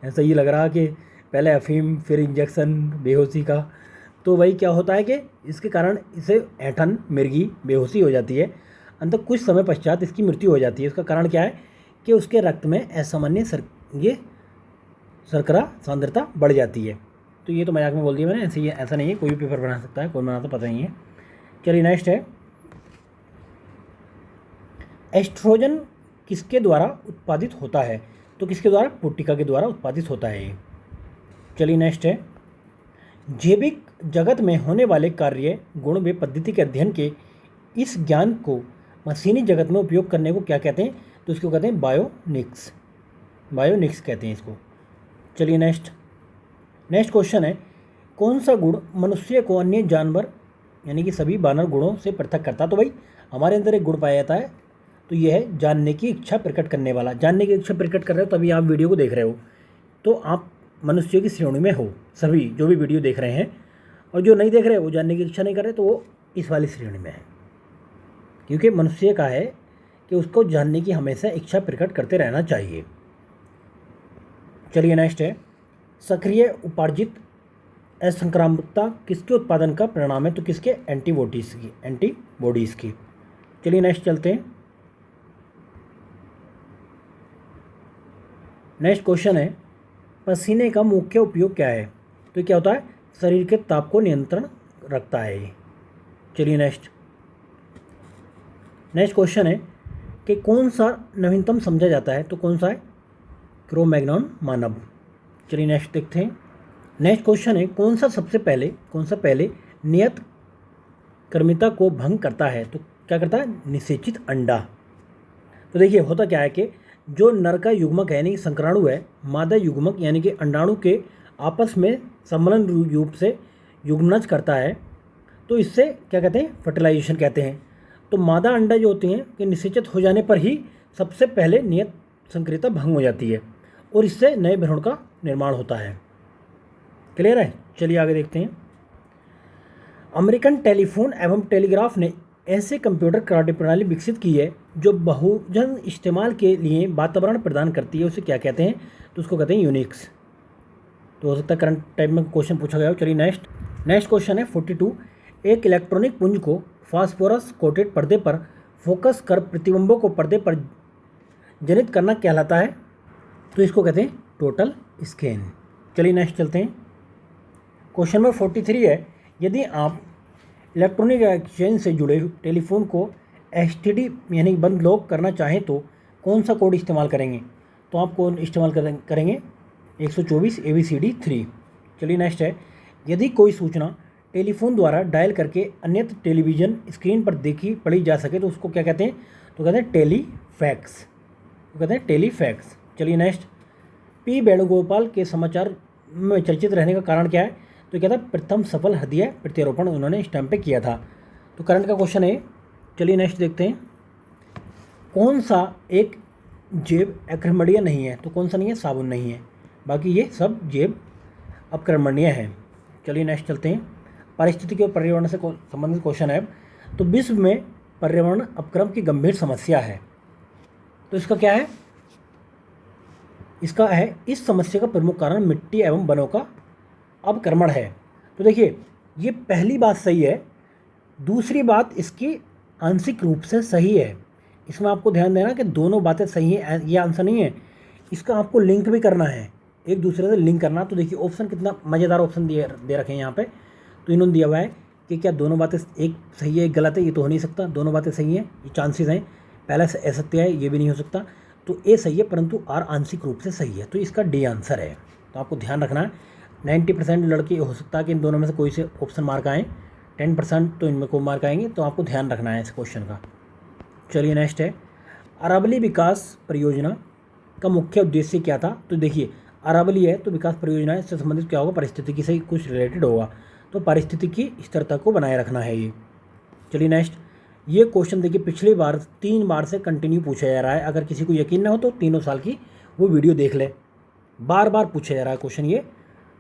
ऐसा ही लग रहा कि पहले अफीम फिर इंजेक्शन बेहोशी का। तो वही क्या होता है कि इसके कारण इसे ऐंठन, मिर्गी, बेहोशी हो जाती है। अंत कुछ समय पश्चात इसकी मृत्यु हो जाती है। इसका कारण क्या है कि उसके रक्त में असामान्य शर्करा सांद्रता बढ़ जाती है। तो ये तो मजाक में बोल दिया मैंने, ऐसे ही ऐसा नहीं है, कोई भी पेपर बना सकता है, कौन बनाता पता नहीं है। चलिए नेक्स्ट है, एस्ट्रोजन किसके द्वारा उत्पादित होता है? तो किसके द्वारा? पुट्टिका के द्वारा उत्पादित होता है ये। चलिए नेक्स्ट है, जैविक जगत में होने वाले कार्य गुण व पद्धति के अध्ययन के इस ज्ञान को मशीनी जगत में उपयोग करने को क्या कहते हैं? तो इसको कहते हैं बायोनिक्स, बायोनिक्स कहते हैं इसको। चलिए नेक्स्ट क्वेश्चन है, कौन सा गुण मनुष्य को अन्य जानवर यानी कि सभी वानर गुणों से पृथक करता? तो भाई हमारे अंदर एक गुण पाया जाता है, तो यह है जानने की इच्छा प्रकट करने वाला। जानने की इच्छा प्रकट कर रहे हो तभी आप वीडियो को देख रहे हो, तो आप मनुष्य की श्रेणी में हो। सभी जो भी वीडियो देख रहे हैं और जो नहीं देख रहे वो जानने की इच्छा नहीं कर रहे, तो वो इस वाली श्रेणी में है, क्योंकि मनुष्य का है कि उसको जानने की हमेशा इच्छा प्रकट करते रहना चाहिए। चलिए नेक्स्ट है, सक्रिय उपार्जित असंक्रामकता किसके उत्पादन का परिणाम है? तो किसके? एंटीबॉडीज़ की। चलिए नेक्स्ट चलते हैं। नेक्स्ट क्वेश्चन है, पसीने का मुख्य उपयोग क्या है? तो क्या होता है? शरीर के ताप को नियंत्रण रखता है ये। चलिए नेक्स्ट क्वेश्चन है कि कौन सा नवीनतम समझा जाता है? तो कौन सा है? क्रो-मैग्नन मानव। चलिए नेक्स्ट देखते हैं। नेक्स्ट क्वेश्चन है, कौन सा पहले नियत कर्मिता को भंग करता है? तो क्या करता है? निषेचित अंडा। तो देखिए होता क्या है कि जो नर का युग्मक है यानी कि संकराणु है, मादा युग्मक यानी कि अंडाणु के आपस में सम्मिलन रूप से युग्मनज करता है, तो इससे क्या कहते हैं? फर्टिलाइजेशन कहते हैं। तो मादा अंडा जो होती हैं कि निषेचित हो जाने पर ही सबसे पहले नियत संक्रियता भंग हो जाती है और इससे नए भ्रूण का निर्माण होता है। क्लियर है? चलिए आगे देखते हैं। अमेरिकन टेलीफोन एवं टेलीग्राफ ने ऐसे कंप्यूटर कार्यप्रणाली विकसित की है जो बहुजन इस्तेमाल के लिए वातावरण प्रदान करती है, उसे क्या कहते हैं? तो उसको कहते हैं यूनिक्स। तो हो सकता है करंट टाइप में क्वेश्चन पूछा गया हो। चलिए नेक्स्ट क्वेश्चन है 42, एक इलेक्ट्रॉनिक पुंज को फास्फोरस कोटेड पर्दे पर फोकस कर प्रतिबिंबों को पर्दे पर जनित करना कहलाता है? तो इसको कहते हैं टोटल स्कैन। चलिए नेक्स्ट चलते हैं। क्वेश्चन नंबर 43 है, यदि आप इलेक्ट्रॉनिक एक्सचेंज से जुड़े टेलीफोन को एसटीडी यानी बंद लॉक करना चाहें तो कौन सा कोड इस्तेमाल करेंगे? तो आप कोड इस्तेमाल करेंगे 124 ABCD 3। चलिए नेक्स्ट है, यदि कोई सूचना टेलीफोन द्वारा डायल करके अन्यत्र टेलीविज़न स्क्रीन पर देखी पढ़ी जा सके तो उसको क्या कहते हैं? तो कहते हैं टेलीफैक्स, तो कहते हैं टेलीफैक्स। चलिए नेक्स्ट, पी वेणुगोपाल के समाचार में चर्चित रहने का कारण क्या है? तो कहता है प्रथम सफल हृदय प्रत्यारोपण उन्होंने इस टाइम पे किया था। तो करंट का क्वेश्चन है। चलिए नेक्स्ट देखते हैं, कौन सा एक जैव अक्रमणीय नहीं है? तो कौन सा नहीं है? साबुन नहीं है, बाकी ये सब जैव अक्रमणीय है। चलिए नेक्स्ट चलते हैं, पारिस्थितिकी और पर्यावरण से संबंधित क्वेश्चन है। तो विश्व में पर्यावरण अपक्रम की गंभीर समस्या है, तो इसका क्या है? इसका है इस समस्या का प्रमुख कारण मिट्टी एवं वनों का अवक्रमण है। तो देखिए ये पहली बात सही है, दूसरी बात इसकी आंशिक रूप से सही है। इसमें आपको ध्यान देना कि दोनों बातें सही हैं, ये आंसर नहीं है, इसका आपको लिंक भी करना है, एक दूसरे से लिंक करना। तो देखिए ऑप्शन कितना मज़ेदार ऑप्शन दे रखे हैं यहाँ पे। तो इन्होंने दिया हुआ है कि क्या दोनों बातें एक सही है एक गलत है? ये तो हो नहीं सकता, दोनों बातें सही हैं, ये चांसेस हैं। पहला असत्य है, ये भी नहीं हो सकता। तो ए सही है परंतु आर आंशिक रूप से सही है, तो इसका डी आंसर है। तो आपको ध्यान रखना है 90% लड़के हो सकता है कि इन दोनों में से कोई से ऑप्शन मार्क आए, 10% तो इनमें को मार्क आएंगे। तो आपको ध्यान रखना है इस क्वेश्चन का। चलिए नेक्स्ट है, अरावली विकास परियोजना का मुख्य उद्देश्य क्या था? तो देखिए अरावली है तो विकास परियोजना इससे संबंधित क्या होगा? पारिस्थितिकी से कुछ रिलेटेड होगा, तो पारिस्थितिकी स्थिरता को बनाए रखना है ये। चलिए नेक्स्ट, ये क्वेश्चन देखिए पिछली बार 3 बार से कंटिन्यू पूछा जा रहा है। अगर किसी को यकीन ना हो तो 3 साल की वो वीडियो देख ले, बार बार पूछा जा रहा है क्वेश्चन ये।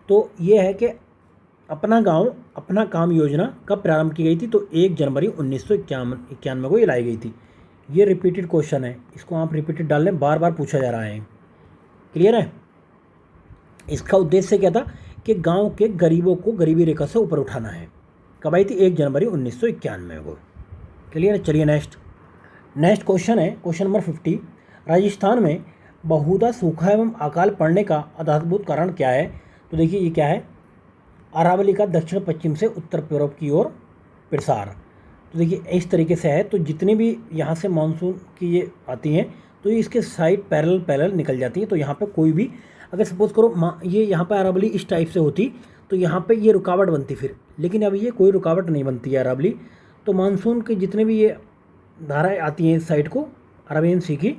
तो ये है कि अपना गांव अपना काम योजना कब प्रारंभ की गई थी? तो 1 जनवरी 1991 को ये लाई गई थी। ये रिपीटेड क्वेश्चन है, इसको आप रिपीटेड डाल लें, बार बार पूछा जा रहा है। क्लियर है? इसका उद्देश्य क्या था कि गांव के गरीबों को गरीबी रेखा से ऊपर उठाना है। कब आई थी? 1 जनवरी 1991 को। क्लियर है? चलिए नेक्स्ट क्वेश्चन है, क्वेश्चन नंबर 50। राजस्थान में बहुधा सूखा एवं अकाल पड़ने का आधारभूत कारण क्या है? तो देखिए ये क्या है? अरावली का दक्षिण पश्चिम से उत्तर पूर्व की ओर प्रसार। तो देखिए इस तरीके से है, तो जितनी भी यहाँ से मानसून की ये आती हैं तो ये इसके साइड पैरेलल निकल जाती है। तो यहाँ पे कोई भी अगर सपोज करो ये यहाँ पे अरावली इस टाइप से होती तो यहाँ पे ये रुकावट बनती फिर, लेकिन अब ये कोई रुकावट नहीं बनती है अरावली। तो मानसून के जितने भी ये धाराएँ आती हैं इस साइड को अरेबियन सी की,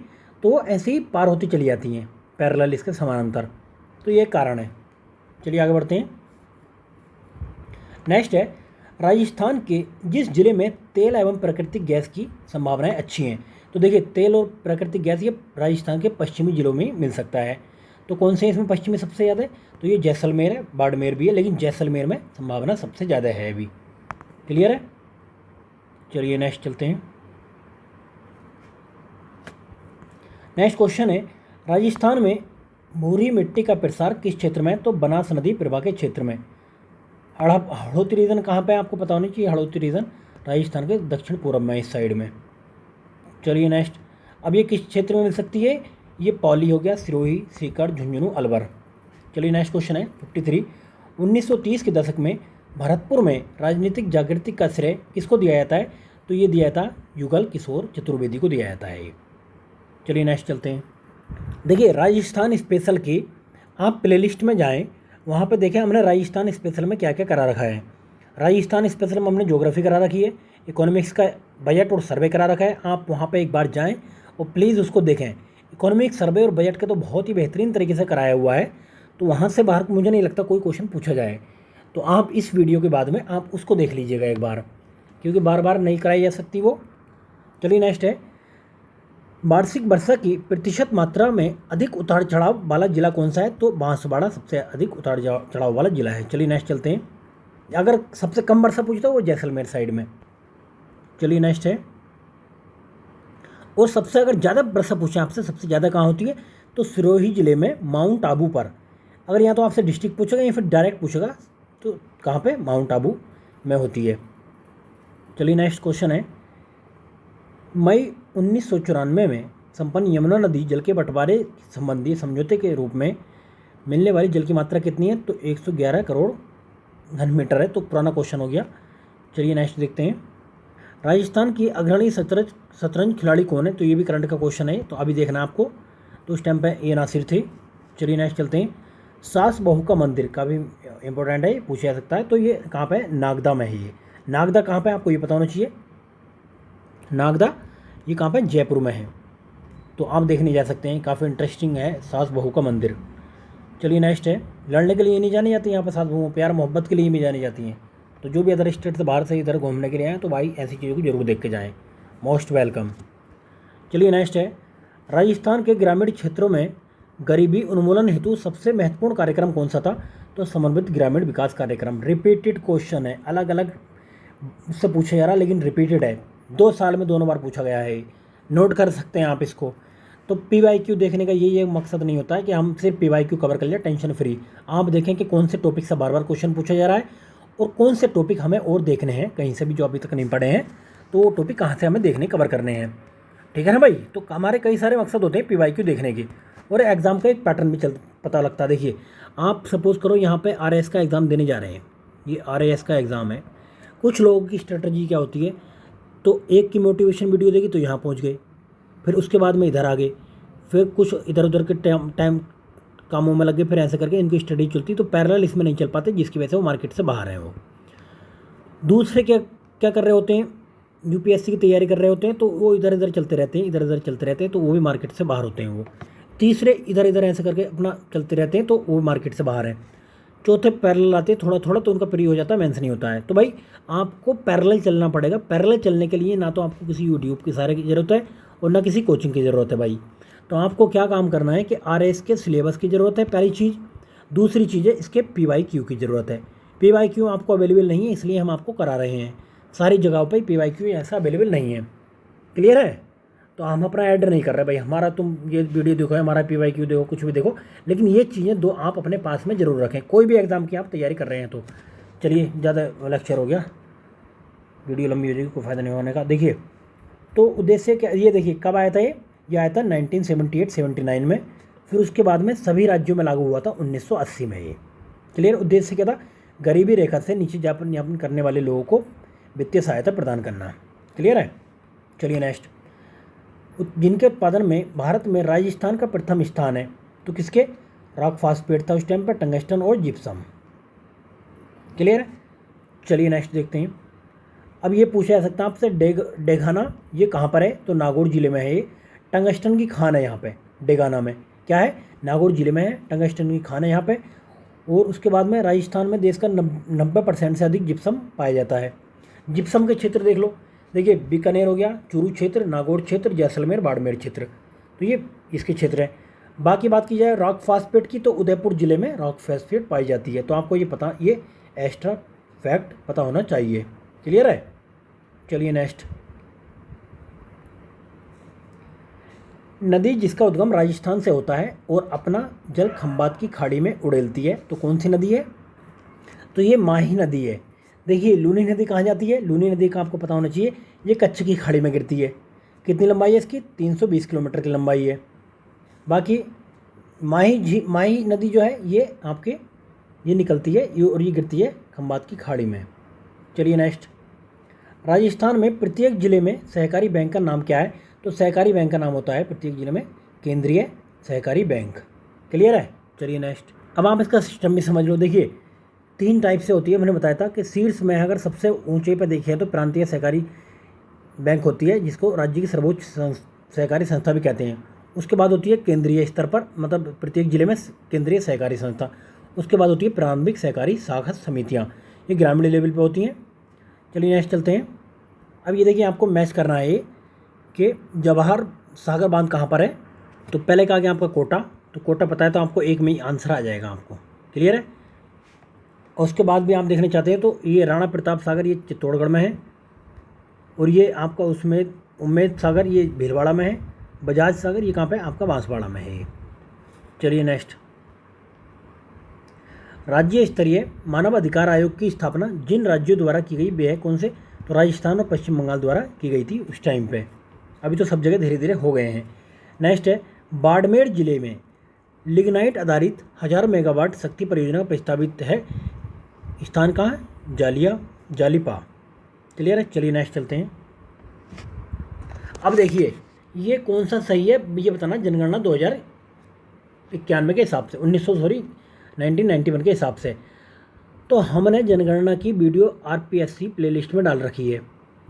तो वो ऐसे ही पार होती चली जाती हैं पैरेलल इसके समानांतर। तो ये कारण है। चलिए आगे बढ़ते हैं। नेक्स्ट है, राजस्थान के जिस जिले में तेल एवं प्राकृतिक गैस की संभावनाएं अच्छी हैं। तो देखिए तेल और प्राकृतिक गैस ये राजस्थान के पश्चिमी जिलों में मिल सकता है। तो कौन से इसमें पश्चिमी सबसे ज़्यादा है? तो ये जैसलमेर है, बाड़मेर भी है, लेकिन जैसलमेर में संभावना सबसे ज़्यादा है अभी। क्लियर है? चलिए नेक्स्ट चलते हैं। नेक्स्ट क्वेश्चन है, राजस्थान में भूरी मिट्टी का प्रसार किस क्षेत्र में? तो बनास नदी प्रवाह के क्षेत्र में। हड़ौती रीजन कहाँ पे है? आपको पता होनी चाहिए। हड़ौती रीजन राजस्थान के दक्षिण पूर्व में, इस साइड में। चलिए नेक्स्ट, अब ये किस क्षेत्र में मिल सकती है? ये पौली हो गया, सिरोही, सीकर, झुंझुनू, अलवर। चलिए नेक्स्ट क्वेश्चन है 53। 1930 के दशक में भरतपुर में राजनीतिक जागृति का श्रेय किसको दिया जाता है? तो ये दिया जाता है युगल किशोर चतुर्वेदी को दिया जाता है ये। चलिए नेक्स्ट चलते हैं। देखिए राजस्थान स्पेशल की आप प्लेलिस्ट में जाएं, वहाँ पे देखें हमने राजस्थान स्पेशल में क्या क्या करा रखा है। राजस्थान स्पेशल में हमने ज्योग्राफी करा रखी है, इकोनॉमिक्स का बजट और सर्वे करा रखा है। आप वहाँ पे एक बार जाएं और प्लीज़ उसको देखें। इकोनॉमिक सर्वे और बजट के तो बहुत ही बेहतरीन तरीके से कराया हुआ है, तो वहाँ से बाहर मुझे नहीं लगता कोई क्वेश्चन पूछा जाए। तो आप इस वीडियो के बाद में आप उसको देख लीजिएगा एक बार, क्योंकि बार बार नहीं कराई जा सकती वो। चलिए नेक्स्ट है, वार्षिक वर्षा की प्रतिशत मात्रा में अधिक उतार चढ़ाव वाला जिला कौन सा है? तो बांसवाड़ा सबसे अधिक उतार चढ़ाव वाला जिला है। चलिए नेक्स्ट चलते हैं। अगर सबसे कम वर्षा पूछता है वो जैसलमेर साइड में। चलिए नेक्स्ट है, और सबसे अगर ज़्यादा वर्षा पूछें आपसे, सबसे ज़्यादा कहाँ होती है? तो सिरोही जिले में माउंट आबू पर। अगर यहाँ तो आपसे डिस्ट्रिक्ट पूछेगा या फिर डायरेक्ट पूछेगा तो कहाँ पे? माउंट आबू में होती है। चलिए नेक्स्ट क्वेश्चन है, मई 1994 में संपन्न यमुना नदी जल के बंटवारे संबंधी समझौते के रूप में मिलने वाली जल की मात्रा कितनी है? तो 111 करोड़ घन मीटर है। तो पुराना क्वेश्चन हो गया। चलिए नेक्स्ट देखते हैं, राजस्थान की अग्रणी शतरंज खिलाड़ी कौन है? तो ये भी करंट का क्वेश्चन है, तो अभी देखना आपको। तो उस टाइम पे ये नासिर थे। चलिए नेक्स्ट चलते हैं, सास बहू का मंदिर का भी इम्पोर्टेंट है, ये पूछा जा सकता है। तो ये कहाँ पे है? नागदा में है ये। नागदा कहाँ पे है आपको ये पता होना चाहिए। नागदा ये कहाँ पे? जयपुर में है। तो आप देखने जा सकते हैं, काफ़ी इंटरेस्टिंग है सास बहू का मंदिर। चलिए नेक्स्ट है, लड़ने के लिए नहीं जानी जाती यहाँ पर सास बहू, प्यार मोहब्बत के लिए भी जानी जाती हैं। तो जो भी अदर स्टेट से बाहर से इधर घूमने के लिए आए तो भाई ऐसी चीज़ों को जरूर देख के जाएँ, मोस्ट वेलकम। चलिए नेक्स्ट है, राजस्थान के ग्रामीण क्षेत्रों में गरीबी उन्मूलन हेतु सबसे महत्वपूर्ण कार्यक्रम कौन सा था? तो समन्वित ग्रामीण विकास कार्यक्रम। रिपीटेड क्वेश्चन है, अलग अलग उससे पूछा जा रहा लेकिन रिपीटेड है, 2 साल में दोनों बार पूछा गया है, नोट कर सकते हैं आप इसको। तो PYQ देखने का ये मकसद नहीं होता है कि हम सिर्फ PYQ कवर कर लिया टेंशन फ्री। आप देखें कि कौन से टॉपिक से बार बार क्वेश्चन पूछा जा रहा है और कौन से टॉपिक हमें और देखने हैं कहीं से भी जो अभी तक नहीं पढ़े हैं, तो वो टॉपिक कहाँ से हमें देखने कवर करने हैं। ठीक है ना भाई। तो हमारे कई सारे मकसद होते हैं PYQ देखने के, और एग्ज़ाम का एक पैटर्न भी पता लगता है। देखिए आप सपोज़ करो यहाँ पे RAS का एग्ज़ाम देने जा रहे हैं, ये RAS का एग्ज़ाम है। कुछ लोगों की स्ट्रेटजी क्या होती है, तो एक की मोटिवेशन वीडियो देगी तो यहाँ पहुँच गए, फिर उसके बाद में इधर आ गए, फिर कुछ इधर उधर के टाइम कामों में लगे, फिर ऐसे करके इनकी स्टडी चलती, तो पैरेलल इसमें नहीं चल पाते, जिसकी वजह से वो मार्केट से बाहर हैं। वो दूसरे क्या क्या कर रहे होते हैं, UPSC की तैयारी कर रहे होते हैं, तो वो इधर इधर चलते रहते हैं, इधर उधर चलते रहते हैं, तो वो भी मार्केट से बाहर होते हैं। वो तीसरे इधर इधर ऐसे करके अपना चलते रहते हैं, तो वो मार्केट से बाहर हैं। चौथे पैरेलल आते हैं थोड़ा थोड़ा, तो उनका प्री हो जाता है, मेंस नहीं होता है। तो भाई आपको पैरेलल चलना पड़ेगा। पैरेलल चलने के लिए ना तो आपको किसी यूट्यूब के सहारे की ज़रूरत है और ना किसी कोचिंग की ज़रूरत है भाई। तो आपको क्या काम करना है कि RAS के सिलेबस की ज़रूरत है, पहली चीज़। दूसरी चीज़ है इसके PYQ की ज़रूरत है। PYQ आपको अवेलेबल नहीं है, इसलिए हम आपको करा रहे हैं। सारी जगहों पर PYQ ऐसा अवेलेबल नहीं है, क्लियर है। तो हम अपना ऐड नहीं कर रहे भाई, हमारा तुम ये वीडियो देखो, हमारा PYQ देखो, कुछ भी देखो, लेकिन ये चीज़ें दो आप अपने पास में ज़रूर रखें, कोई भी एग्ज़ाम की आप तैयारी कर रहे हैं तो। चलिए ज़्यादा लेक्चर हो गया, वीडियो लंबी हो जाएगी, कोई फ़ायदा नहीं होने का। देखिए तो उद्देश्य क्या, ये देखिए कब आया था ये आया था 1978-79 में, फिर उसके बाद में सभी राज्यों में लागू हुआ था 1980 में ये। क्लियर। उद्देश्य क्या था? गरीबी रेखा से नीचे यापन करने वाले लोगों को वित्तीय सहायता प्रदान करना। क्लियर है। चलिए नेक्स्ट, जिनके उत्पादन में भारत में राजस्थान का प्रथम स्थान है, तो किसके? रॉक फास्फेट था उस टाइम पर, टंगस्टन और जिप्सम। क्लियर है। चलिए नेक्स्ट देखते हैं। अब ये पूछा जा सकता है आपसे, डेगाना ये कहाँ पर है? तो नागौर जिले में है ये। टंगस्टन की खान है यहाँ पे डेगाना में, क्या है? नागौर जिले में है, टंगस्टन की खान है यहाँ पे। और उसके बाद में राजस्थान में देश का 90% से अधिक जिप्सम पाया जाता है। जिप्सम के क्षेत्र देख लो, देखिए बीकानेर हो गया, चूरू क्षेत्र, नागौर क्षेत्र, जैसलमेर, बाड़मेर क्षेत्र, तो ये इसके क्षेत्र है। बाकी बात की जाए रॉक फास्फेट की, तो उदयपुर जिले में रॉक फास्फेट पाई जाती है। तो आपको ये पता, ये एक्स्ट्रा फैक्ट पता होना चाहिए। क्लियर है। चलिए नेक्स्ट, नदी जिसका उद्गम राजस्थान से होता है और अपना जल खंबात की खाड़ी में उड़ेलती है, तो कौन सी नदी है? तो ये माही नदी है। देखिए लूनी नदी कहाँ जाती है? लूनी नदी का आपको पता होना चाहिए, ये कच्छ की खाड़ी में गिरती है। कितनी लंबाई है इसकी? 320 किलोमीटर की लंबाई है। बाकी माही नदी जो है ये आपके ये निकलती है और ये गिरती है खंबात की खाड़ी में। चलिए नेक्स्ट, राजस्थान में प्रत्येक जिले में सहकारी बैंक का नाम क्या है? तो सहकारी बैंक का नाम होता है प्रत्येक जिले में केंद्रीय सहकारी बैंक। क्लियर है। चलिए नेक्स्ट, अब आप इसका सिस्टम भी समझ लो। देखिए 3 टाइप से होती है, मैंने बताया था कि शीर्ष में अगर सबसे ऊंचे पर देखिए तो प्रांतीय सहकारी बैंक होती है, जिसको राज्य की सर्वोच्च सहकारी संस्था भी कहते हैं। उसके बाद होती है केंद्रीय स्तर पर, मतलब प्रत्येक जिले में केंद्रीय सहकारी संस्था। उसके बाद होती है प्रारंभिक सहकारी शाखा समितियाँ, ये ग्रामीण लेवल पर होती हैं। चलिए नेक्स्ट चलते हैं। अब ये देखिए आपको मैच करना है कि जवाहर सागर बांध कहाँ पर है? तो पहले कहा गया आपका कोटा, तो कोटा पता है तो आपको एक में ही आंसर आ जाएगा आपको। क्लियर है। और उसके बाद भी आप देखना चाहते हैं तो ये राणा प्रताप सागर ये चित्तौड़गढ़ में है, और ये आपका उसमें उम्मेद सागर ये भीलवाड़ा में है, बजाज सागर ये कहाँ पे? आपका बांसवाड़ा में है। चलिए नेक्स्ट, राज्य स्तरीय मानव अधिकार आयोग की स्थापना जिन राज्यों द्वारा की गई वे है कौन से? तो राजस्थान और पश्चिम बंगाल द्वारा की गई थी उस टाइम पे, अभी तो सब जगह धीरे धीरे हो गए हैं। नेक्स्ट है, बाड़मेर जिले में लिग्नाइट आधारित 1000 मेगावाट शक्ति परियोजना प्रस्तावित है, स्थान कहाँ है? जालिपा। क्लियर है। चलिए नेक्स्ट चलते हैं। अब देखिए ये कौन सा सही है ये बताना, जनगणना 2091 के हिसाब से 1991 के हिसाब से। तो हमने जनगणना की वीडियो आरपीएससी प्लेलिस्ट में डाल रखी है।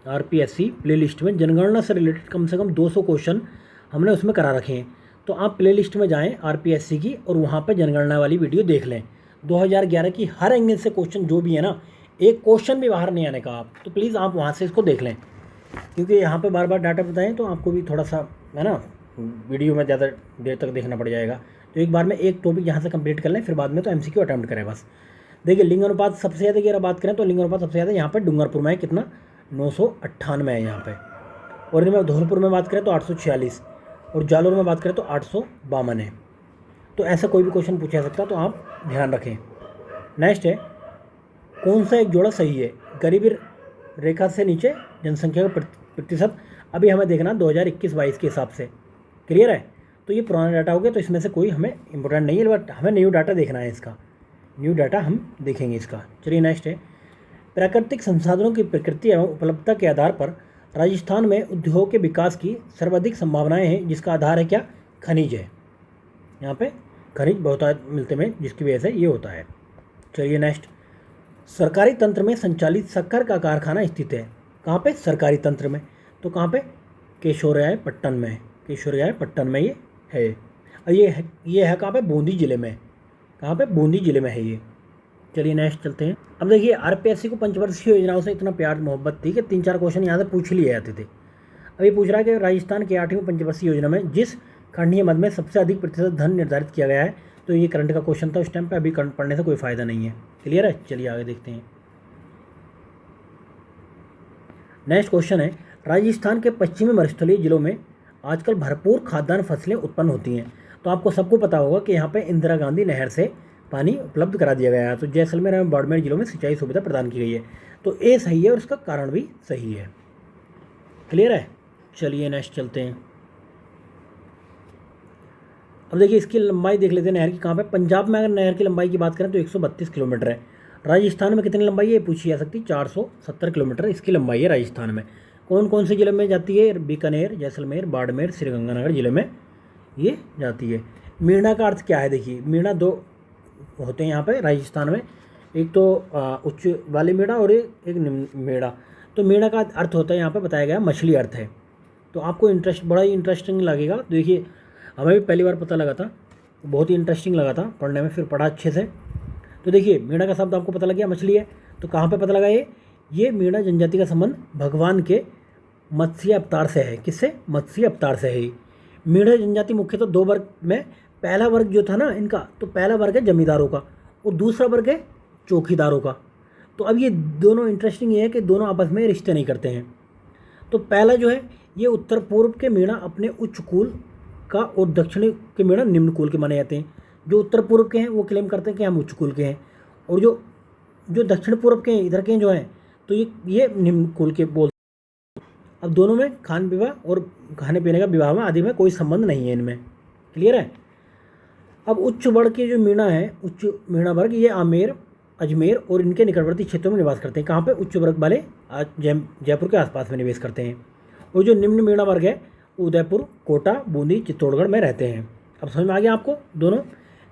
आरपीएससी प्लेलिस्ट में जनगणना से रिलेटेड कम से कम 200 क्वेश्चन हमने उसमें करा रखे हैं। तो आप प्लेलिस्ट में जाएं आरपीएससी की और वहाँ पर जनगणना वाली वीडियो देख लें। 2011 की हर एंगल से क्वेश्चन जो भी है ना, एक क्वेश्चन भी बाहर नहीं आने का आप, तो प्लीज़ आप वहाँ से इसको देख लें, क्योंकि यहाँ पे बार बार डाटा बताएं तो आपको भी थोड़ा सा है ना वीडियो में ज़्यादा देर तक देखना पड़ जाएगा। तो एक बार में एक टॉपिक यहाँ से कंप्लीट कर लें, फिर बाद में तो एमसीक्यू अटेम्प्ट करें बस। देखिए लिंग अनुपात सबसे ज़्यादा की अगर बात करें तो लिंग अनुपात सबसे ज़्यादा यहाँ पर डूंगरपुर में है, कितना 998 है यहाँ पर। और इनमें धौलपुर में बात करें तो 846 और जालोर में बात करें तो 852 है। तो ऐसा कोई भी क्वेश्चन पूछा जा सकता, तो आप ध्यान रखें। नेक्स्ट है, कौन सा एक जोड़ा सही है? गरीबी रेखा से नीचे जनसंख्या का प्रतिशत अभी हमें देखना 2021-22 के हिसाब से। क्लियर है? तो ये पुराना डाटा हो गया, तो इसमें से कोई हमें इंपॉर्टेंट नहीं है, बट हमें न्यू डाटा देखना है। इसका न्यू डाटा हम देखेंगे इसका। चलिए नेक्स्ट है, प्राकृतिक संसाधनों की प्रकृति एवं उपलब्धता के आधार पर राजस्थान में उद्योग के विकास की सर्वाधिक संभावनाएं हैं, जिसका आधार है क्या? खनिज है। यहाँ पे खनिज बहुत मिलते हैं, जिसकी वजह से ये होता है। चलिए नेक्स्ट, सरकारी तंत्र में संचालित शक्कर का कारखाना स्थित है कहाँ पे? सरकारी तंत्र में। तो कहाँ पे? केशोरायपट्टन में। केशोरायपट्टन में ये है। और ये है कहाँ पे? बूंदी जिले में। कहाँ पे? बूंदी जिले में है ये। चलिए नेक्स्ट चलते हैं। अब देखिए आरपीएससी को पंचवर्षीय योजनाओं से इतना प्यार मोहब्बत थी कि 3-4 क्वेश्चन यहाँ से पूछ लिए जाते थे। अभी पूछ रहा है कि राजस्थान की 8वीं पंचवर्षीय योजना में जिस खंडीय मद में सबसे अधिक प्रतिशत धन निर्धारित किया गया है, तो ये करंट का क्वेश्चन था उस टाइम पे। अभी करंट पढ़ने से कोई फायदा नहीं है। क्लियर है? चलिए आगे देखते हैं। नेक्स्ट क्वेश्चन है, राजस्थान के पश्चिमी मरुस्थलीय जिलों में आजकल भरपूर खाद्यान्न फसलें उत्पन्न होती हैं। तो आपको सबको पता होगा कि यहाँ पे इंदिरा गांधी नहर से पानी उपलब्ध करा दिया गया है। तो जैसलमेर एवं बाड़मेर जिलों में सिंचाई सुविधा प्रदान की गई है। तो ए सही है और इसका कारण भी सही है। क्लियर है? चलिए नेक्स्ट चलते हैं। अब देखिए इसकी लंबाई देख लेते हैं नहर की कहाँ पे। पंजाब में अगर नहर की लंबाई की बात करें तो 132 किलोमीटर है। राजस्थान में कितनी लंबाई है ये पूछी जा सकती है। 470 किलोमीटर इसकी लंबाई है राजस्थान में। कौन कौन से जिले में जाती है? बीकानेर, जैसलमेर, बाड़मेर, श्रीगंगानगर जिले में ये जाती है। मीणा का अर्थ क्या है? देखिए मीणा दो होते हैं यहाँ पे राजस्थान में, एक तो उच्च वाली मीणा और एक निम्न मीणा। तो मीणा का अर्थ होता है यहाँ पे बताया गया मछली अर्थ है। तो आपको बड़ा ही इंटरेस्टिंग लगेगा। देखिए हमें भी पहली बार पता लगा था, बहुत ही इंटरेस्टिंग लगा था पढ़ने में, फिर पढ़ा अच्छे से। तो देखिए मीणा का शब्द आपको पता लग गया मछली है। तो कहाँ पे पता लगा ये मीणा जनजाति का संबंध भगवान के मत्स्य अवतार से है। किससे? मत्स्य अवतार से है। मीणा जनजाति मुख्यतः 2 वर्ग में, पहला वर्ग जो था ना इनका, तो पहला वर्ग है जमींदारों का और दूसरा वर्ग है चौकीदारों का। तो अब ये दोनों इंटरेस्टिंग ये है कि दोनों आपस में रिश्ते नहीं करते हैं। तो पहला जो है ये उत्तर पूर्व के मीणा अपने उच्च कुल का और दक्षिणी के मीणा निम्न कुल के माने जाते हैं। जो उत्तर पूर्व के हैं वो क्लेम करते हैं कि हम उच्च कुल के हैं, और जो दक्षिण पूर्व के हैं इधर के जो हैं तो ये निम्न कुल के बोलते हैं। अब दोनों में खान विवाह और खाने पीने का विवाह में आदि में कोई संबंध नहीं है इनमें। क्लियर है? अब उच्च वर्ग के जो मीणा है, उच्च मीणा वर्ग, ये आमेर, अजमेर और इनके निकटवर्ती क्षेत्रों में निवास करते हैं। कहाँ पे? उच्च वर्ग वाले जयपुर के आसपास में निवेश करते हैं। और जो निम्न मीणा वर्ग है उदयपुर, कोटा, बूंदी, चित्तौड़गढ़ में रहते हैं। अब समझ में आ गया आपको दोनों।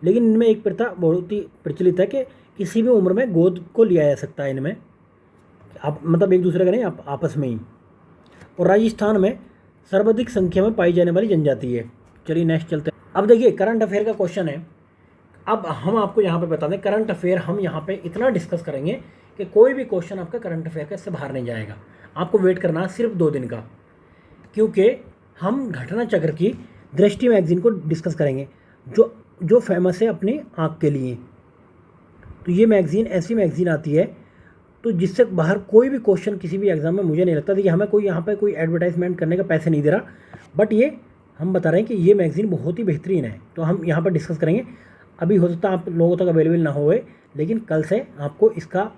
लेकिन इनमें एक प्रथा बहुत ही प्रचलित है कि किसी भी उम्र में गोद को लिया जा सकता है इनमें, आप मतलब एक दूसरे का नहीं, आप आपस में ही। और राजस्थान में सर्वाधिक संख्या में पाई जाने वाली जनजाति है। चलिए नेक्स्ट चलते हैं। अब देखिए करंट अफेयर का क्वेश्चन है। अब हम आपको यहाँ पे बता दें, करंट अफेयर हम यहाँ पे इतना डिस्कस करेंगे कि कोई भी क्वेश्चन आपका करंट अफेयर का इससे बाहर नहीं जाएगा। आपको वेट करना है सिर्फ 2 दिन का, क्योंकि हम घटना चक्र की दृष्टि मैगजीन को डिस्कस करेंगे जो फेमस है अपनी आँख के लिए। तो ये मैगजीन ऐसी मैगजीन आती है तो जिससे बाहर कोई भी क्वेश्चन किसी भी एग्जाम में, मुझे नहीं लगता कि हमें कोई यहाँ पे कोई एडवर्टाइजमेंट करने का पैसे नहीं दे रहा, बट ये हम बता रहे हैं कि ये मैगजीन बहुत ही बेहतरीन है। तो हम यहाँ पर डिस्कस करेंगे। अभी हो सकता है आप लोगों तक अवेलेबल ना होए, लेकिन कल से आपको इसका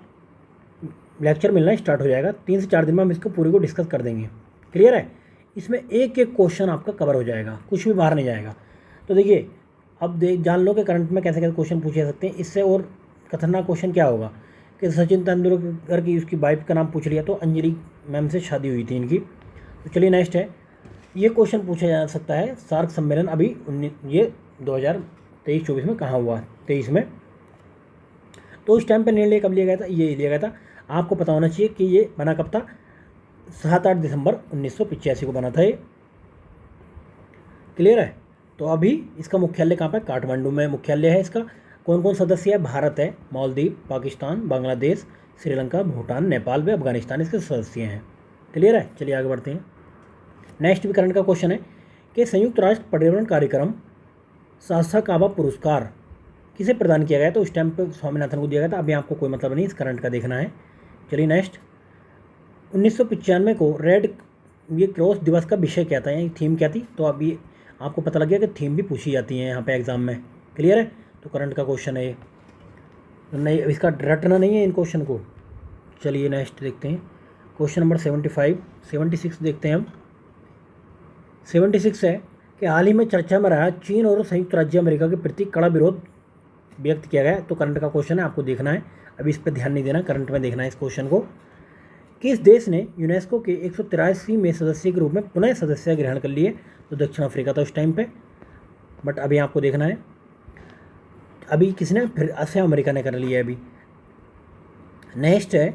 लेक्चर मिलना स्टार्ट हो जाएगा। 3 से 4 दिन में हम इसको पूरी को डिस्कस कर देंगे। क्लियर है? इसमें एक एक क्वेश्चन आपका कवर हो जाएगा, कुछ भी बाहर नहीं जाएगा। तो देखिए अब जान लो कि करंट में कैसे कैसे क्वेश्चन पूछे जा सकते हैं। इससे और खतरनाक क्वेश्चन क्या होगा कि सचिन तेंदुलकर की उसकी वाइफ का नाम पूछ लिया, तो अंजलि मैम से शादी हुई थी इनकी। तो चलिए नेक्स्ट है, ये क्वेश्चन पूछा जा सकता है, सार्क सम्मेलन अभी ये 2023-24 में कहाँ हुआ? 23 में तो उस टाइम पर निर्णय कब लिया गया था, ये लिया गया था। आपको पता होना चाहिए कि ये बना कब था, 7-8 दिसंबर 1985 को बना था ये। क्लियर है। तो अभी इसका मुख्यालय कहाँ पर, काठमांडू में मुख्यालय है इसका। कौन कौन सदस्य है, भारत है, मालदीव, पाकिस्तान, बांग्लादेश, श्रीलंका, भूटान, नेपाल व अफगानिस्तान इसके सदस्य हैं। क्लियर है। चलिए आगे बढ़ते हैं। नेक्स्ट भी करंट का क्वेश्चन है कि संयुक्त राष्ट्र पर्यावरण कार्यक्रम सासाकावा पुरस्कार किसे प्रदान किया गया, तो उस टाइम पे स्वामीनाथन को दिया गया था। अभी आपको कोई मतलब नहीं इस करंट का देखना है। चलिए नेक्स्ट, 1995 को रेड ये क्रॉस दिवस का विषय क्या था, यानी थीम क्या थी, तो अभी आपको पता लग गया कि थीम भी पूछी जाती है यहाँ पे एग्जाम में। क्लियर है। तो करंट का क्वेश्चन है ये, नहीं इसका रटना नहीं है इन क्वेश्चन को। चलिए नेक्स्ट देखते हैं क्वेश्चन नंबर 76 देखते हैं हम। 76 है कि हाल ही में चर्चा में रहा चीन और संयुक्त राज्य अमेरिका के प्रति कड़ा विरोध व्यक्त किया गया है। तो करंट का क्वेश्चन है, आपको देखना है, अभी इस पर ध्यान नहीं देना, करंट में देखना है इस क्वेश्चन को। किस देश ने यूनेस्को के 183वें सदस्य के रूप में पुनः सदस्य ग्रहण कर लिए, तो दक्षिण अफ्रीका था उस टाइम पे, बट अभी आपको देखना है अभी किसने, फिर असम अमेरिका ने कर लिया है अभी। नेक्स्ट है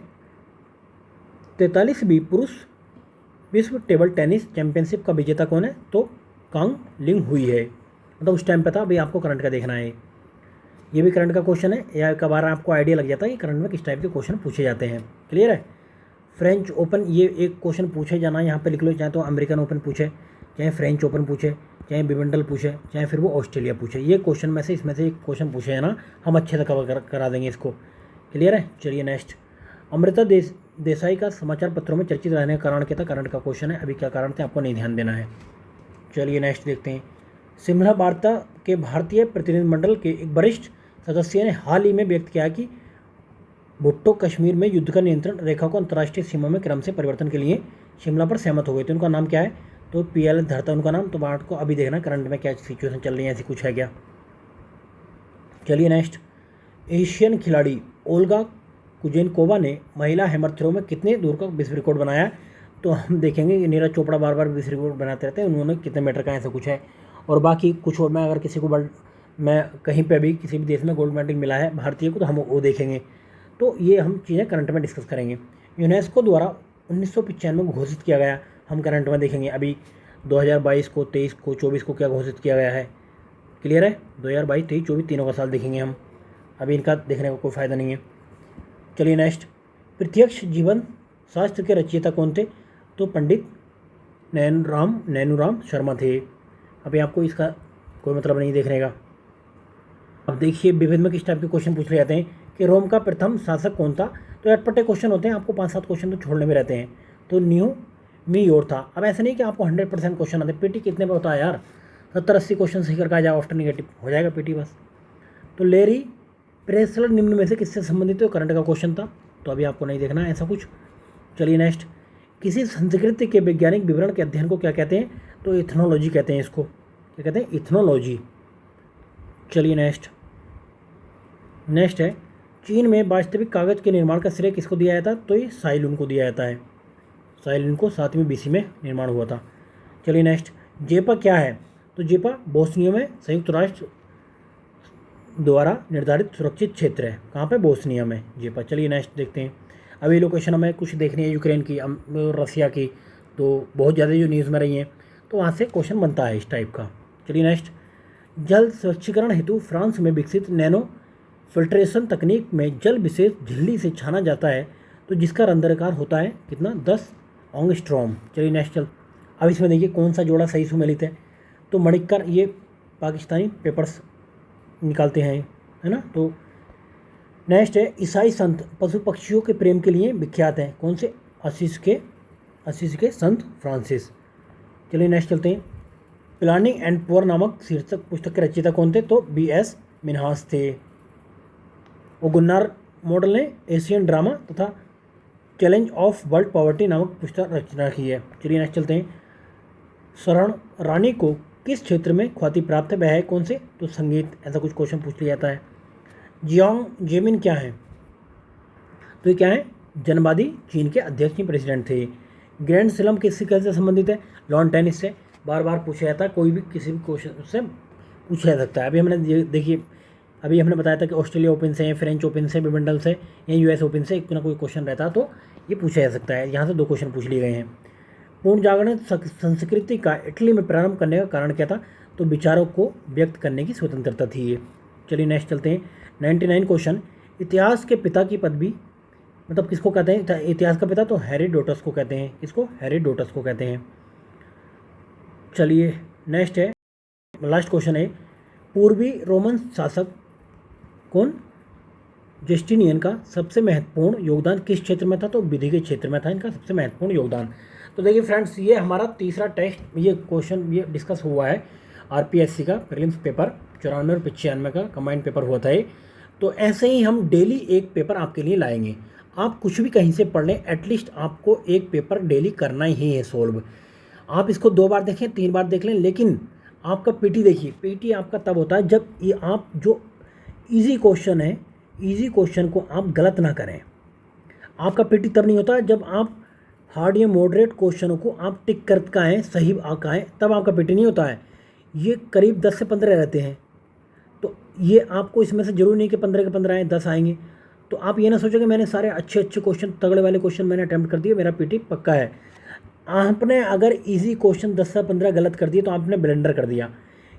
43वीं पुरुष विश्व टेबल टेनिस चैंपियनशिप का विजेता कौन है, तो कांग लिंग हुई है, मतलब उस टाइम पे था। अभी आपको करंट का देखना है, ये भी करंट का क्वेश्चन है, या एक बार आपको आइडिया लग जाता है कि करंट में किस टाइप के क्वेश्चन पूछे जाते हैं। क्लियर है। फ्रेंच ओपन, ये एक क्वेश्चन पूछे जाना यहाँ पे लिख लो, चाहे तो अमेरिकन ओपन पूछे, चाहे फ्रेंच ओपन पूछे, चाहे विंबलडन पूछे, चाहे फिर वो ऑस्ट्रेलिया पूछे, ये क्वेश्चन में से इसमें से एक क्वेश्चन पूछे है ना, हम अच्छे से कवर करा देंगे इसको। क्लियर है। चलिए नेक्स्ट, अमृता देसाई का समाचार पत्रों में चर्चित रहने का कारण क्या था, करंट का क्वेश्चन है, अभी क्या कारण थे आपको नहीं ध्यान देना है। चलिए नेक्स्ट देखते हैं। शिमला वार्ता के भारतीय प्रतिनिधिमंडल के एक वरिष्ठ सदस्य ने हाल ही में व्यक्त किया कि भुट्टो कश्मीर में युद्ध का नियंत्रण रेखा को अंतर्राष्ट्रीय सीमा में क्रम से परिवर्तन के लिए शिमला पर सहमत हो गए थे। उनका नाम क्या है, तो PL धरता उनका नाम। तो बात को अभी देखना करंट में क्या सिचुएशन चल रही है, ऐसी कुछ है क्या। चलिए नेक्स्ट, एशियन खिलाड़ी ओल्गा कुजेनकोवा ने महिला हैमर थ्रो में कितने दूर का विश्व रिकॉर्ड बनाया, तो हम देखेंगे कि नीरज चोपड़ा बार बार विश्व रिकॉर्ड बनाते रहते हैं, उन्होंने कितने मीटर का ऐसा कुछ है। और बाकी कुछ और, मैं अगर किसी को मैं कहीं पे भी किसी भी देश में गोल्ड मेडल मिला है भारतीय को, तो हम वो देखेंगे। तो ये हम चीज़ें करंट में डिस्कस करेंगे। यूनेस्को द्वारा 1995 में घोषित किया गया, हम करंट में देखेंगे। अभी 2022 को, 23 को, 24 को क्या घोषित किया गया है। क्लियर है। 2022, 23, 24 तीनों का साल देखेंगे हम, अभी इनका देखने का कोई फ़ायदा नहीं है। चलिए नेक्स्ट, प्रत्यक्ष जीवन शास्त्र के रचयिता कौन थे, तो पंडित नैनूराम शर्मा थे। अभी आपको इसका कोई मतलब नहीं देखने का। अब देखिए विभिन्न में किस टाइप के क्वेश्चन पूछ रहे जाते हैं कि रोम का प्रथम शासक कौन था, तो अटपटे क्वेश्चन होते हैं, आपको 5-7 क्वेश्चन तो छोड़ने में रहते हैं। तो न्यू मी योर था। अब ऐसा नहीं कि आपको 100% क्वेश्चन आते, पीटी कितने पे होता है यार, 70-80 क्वेश्चन सही करके आ जाओ, आफ्टर निगेटिव हो जाएगा पीटी बस। तो लेरी प्रेसलर निम्न में से किससे संबंधित है, करंट का क्वेश्चन था, तो अभी आपको नहीं देखना है ऐसा कुछ। चलिए नेक्स्ट, किसी संस्कृति के वैज्ञानिक विवरण के अध्ययन को क्या कहते हैं, तो इथनोलॉजी कहते हैं इसको, क्या कहते हैं, इथनोलॉजी। चलिए नेक्स्ट है, चीन में वास्तविक कागज़ के निर्माण का श्रेय किसको दिया जाता है, तो ये साइलुन को दिया जाता है। साइलुन को 7वीं BC में निर्माण हुआ था। चलिए नेक्स्ट, जेपा क्या है, तो जेपा बोस्निया में संयुक्त राष्ट्र द्वारा निर्धारित सुरक्षित क्षेत्र है। कहाँ पे, बोस्निया में जेपा। चलिए नेक्स्ट देखते हैं। अभी लोकेशन हमें कुछ देखनी है यूक्रेन की, रसिया की, तो बहुत ज़्यादा जो न्यूज़ में रही हैं, तो वहाँ से क्वेश्चन बनता है इस टाइप का। चलिए नेक्स्ट, जल स्वच्छीकरण हेतु फ्रांस में विकसित नैनो फिल्ट्रेशन तकनीक में जल विशेष झिल्ली से छाना जाता है, तो जिसका रंध्राकार होता है कितना, 10 एंगस्ट्रॉम। चलिए नेक्स्ट चल, अब इसमें देखिए कौन सा जोड़ा सही सुमेलित है, तो मणिक्कर, ये पाकिस्तानी पेपर्स निकालते हैं, है ना। तो नेक्स्ट है, ईसाई संत पशु पक्षियों के प्रेम के लिए विख्यात हैं, कौन से, असीस के संत फ्रांसिस। चलिए नेक्स्ट चलते हैं, प्लानिंग एंड पुअर नामक शीर्षक पुस्तक के रचयिता कौन थे, तो BS मिन्हास थे। और गुन्नार मॉडल ने एशियन ड्रामा तथा चैलेंज ऑफ वर्ल्ड पॉवर्टी नामक पुस्तक रचना की है। चलिए नेक्स्ट चलते हैं, शरण रानी को किस क्षेत्र में ख्याति प्राप्त है, वह है कौन से, तो संगीत, ऐसा कुछ क्वेश्चन पूछ लिया जाता है। जियांग जेमिन क्या है, तो ये क्या है, जनवादी चीन के अध्यक्ष प्रेसिडेंट थे। ग्रैंड स्लैम किससे कैसे संबंधित है, लॉन टेनिस से, बार बार पूछा जाता है, कोई भी किसी भी क्वेश्चन से पूछा जा सकता है। अभी हमने देखिए अभी हमने बताया था कि ऑस्ट्रेलिया ओपन से, फ्रेंच ओपन से, विंबलडन से या यूएस ओपन से कोई ना कोई क्वेश्चन रहता तो ये पूछा जा सकता है। यहाँ से 2 क्वेश्चन पूछ लिए गए हैं। पूर्ण जागरण संस्कृति का इटली में प्रारंभ करने का कारण क्या था? तो विचारों को व्यक्त करने की स्वतंत्रता थी ये। चलिए नेक्स्ट चलते हैं। 99 क्वेश्चन, इतिहास के पिता की पदवी मतलब किसको कहते हैं? इतिहास का पिता तो हेरोडोटस को कहते हैं। किसको? हेरोडोटस को कहते हैं। चलिए नेक्स्ट है, लास्ट क्वेश्चन है, पूर्वी रोमन शासक कौन? जस्टिनियन का सबसे महत्वपूर्ण योगदान किस क्षेत्र में था? तो विधि के क्षेत्र में था इनका सबसे महत्वपूर्ण योगदान। तो देखिए फ्रेंड्स, ये हमारा तीसरा टेस्ट, ये क्वेश्चन ये डिस्कस हुआ है आरपीएससी का प्रीलिम्स पेपर 94 और 95 का कंबाइंड पेपर हुआ था ये। तो ऐसे ही हम डेली एक पेपर आपके लिए लाएंगे। आप कुछ भी कहीं से पढ़ लें, एटलीस्ट आपको एक पेपर डेली करना ही है सोल्व। आप इसको 2 बार देखें, 3 बार देख लें, लेकिन आपका पीटी देखिए, पीटी आपका तब होता है जब ये आप जो इजी क्वेश्चन है, इजी क्वेश्चन को आप गलत ना करें। आपका पीटी तब नहीं होता जब आप हार्ड या मॉडरेट क्वेश्चनों को आप टिक करके आएँ, सही आका आएँ, तब आपका पीटी नहीं होता है। ये करीब 10 से 15 रहते हैं। तो ये आपको इसमें से जरूरी नहीं कि 15 के 15 आए, 10 आएंगे। तो आप ये ना सोचो कि मैंने सारे अच्छे क्वेश्चन, तगड़े वाले क्वेश्चन मैंने अटैम्प्ट कर दिए, मेरा पीटी पक्का है। आपने अगर इजी क्वेश्चन 10 से 15 गलत कर दिए तो आपने ब्लेंडर कर दिया।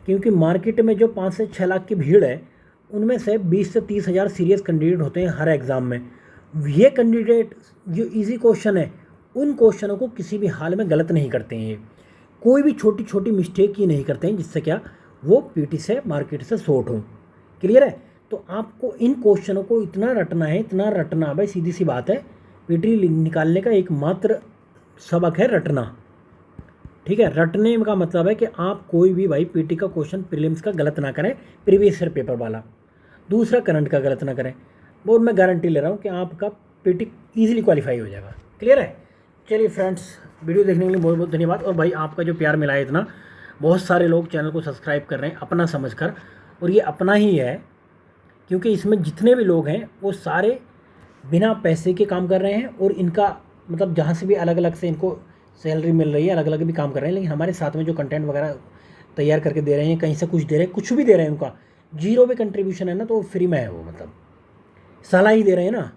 क्योंकि मार्केट में जो 5 से 6 लाख की भीड़ है, उनमें से 20 से 30 हज़ार सीरियस कैंडिडेट होते हैं हर एग्ज़ाम में। ये कैंडिडेट जो इजी क्वेश्चन है, उन क्वेश्चनों को किसी भी हाल में गलत नहीं करते हैं। ये कोई भी छोटी छोटी मिस्टेक ही नहीं करते हैं जिससे क्या वो पीटी से, मार्केट से शॉर्ट हों। क्लियर है? तो आपको इन क्वेश्चनों को इतना रटना है, इतना रटना। भाई सीधी सी बात है, पीटी निकालने का एकमात्र सबक है रटना। ठीक है? रटने का मतलब है कि आप कोई भी भाई पीटी का क्वेश्चन प्रीलिम्स का गलत ना करें, प्रीवियस ईयर पेपर वाला। दूसरा करंट का गलत ना करें। और मैं गारंटी ले रहा हूँ कि आपका पीटी ईजिली क्वालिफाई हो जाएगा। क्लियर है? चलिए फ्रेंड्स, वीडियो देखने के लिए बहुत बहुत धन्यवाद। और भाई आपका जो प्यार मिला है इतना, बहुत सारे लोग चैनल को सब्सक्राइब कर रहे हैं अपना समझकर, और ये अपना ही है क्योंकि इसमें जितने भी लोग हैं वो सारे बिना पैसे के काम कर रहे हैं। और इनका मतलब जहाँ से भी अलग अलग से इनको सैलरी मिल रही है, अलग अलग भी काम कर रहे हैं, लेकिन हमारे साथ में जो कंटेंट वगैरह तैयार करके दे रहे हैं, कहीं से कुछ दे रहे हैं, कुछ भी दे रहे हैं, उनका जीरो भी कंट्रीब्यूशन है ना, तो वो फ्री में है। वो मतलब सलाह ही दे रहे हैं ना,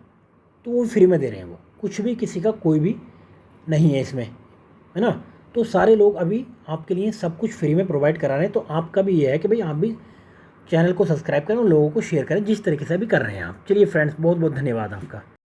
तो वो फ्री में दे रहे हैं। वो कुछ भी, किसी का कोई भी नहीं है इसमें, है ना। तो सारे लोग अभी आपके लिए सब कुछ फ्री में प्रोवाइड करा रहे हैं। तो आपका भी ये है कि भाई आप भी चैनल को सब्सक्राइब करें और लोगों को शेयर करें, जिस तरीके से अभी कर रहे हैं आप। चलिए फ्रेंड्स, बहुत बहुत धन्यवाद आपका।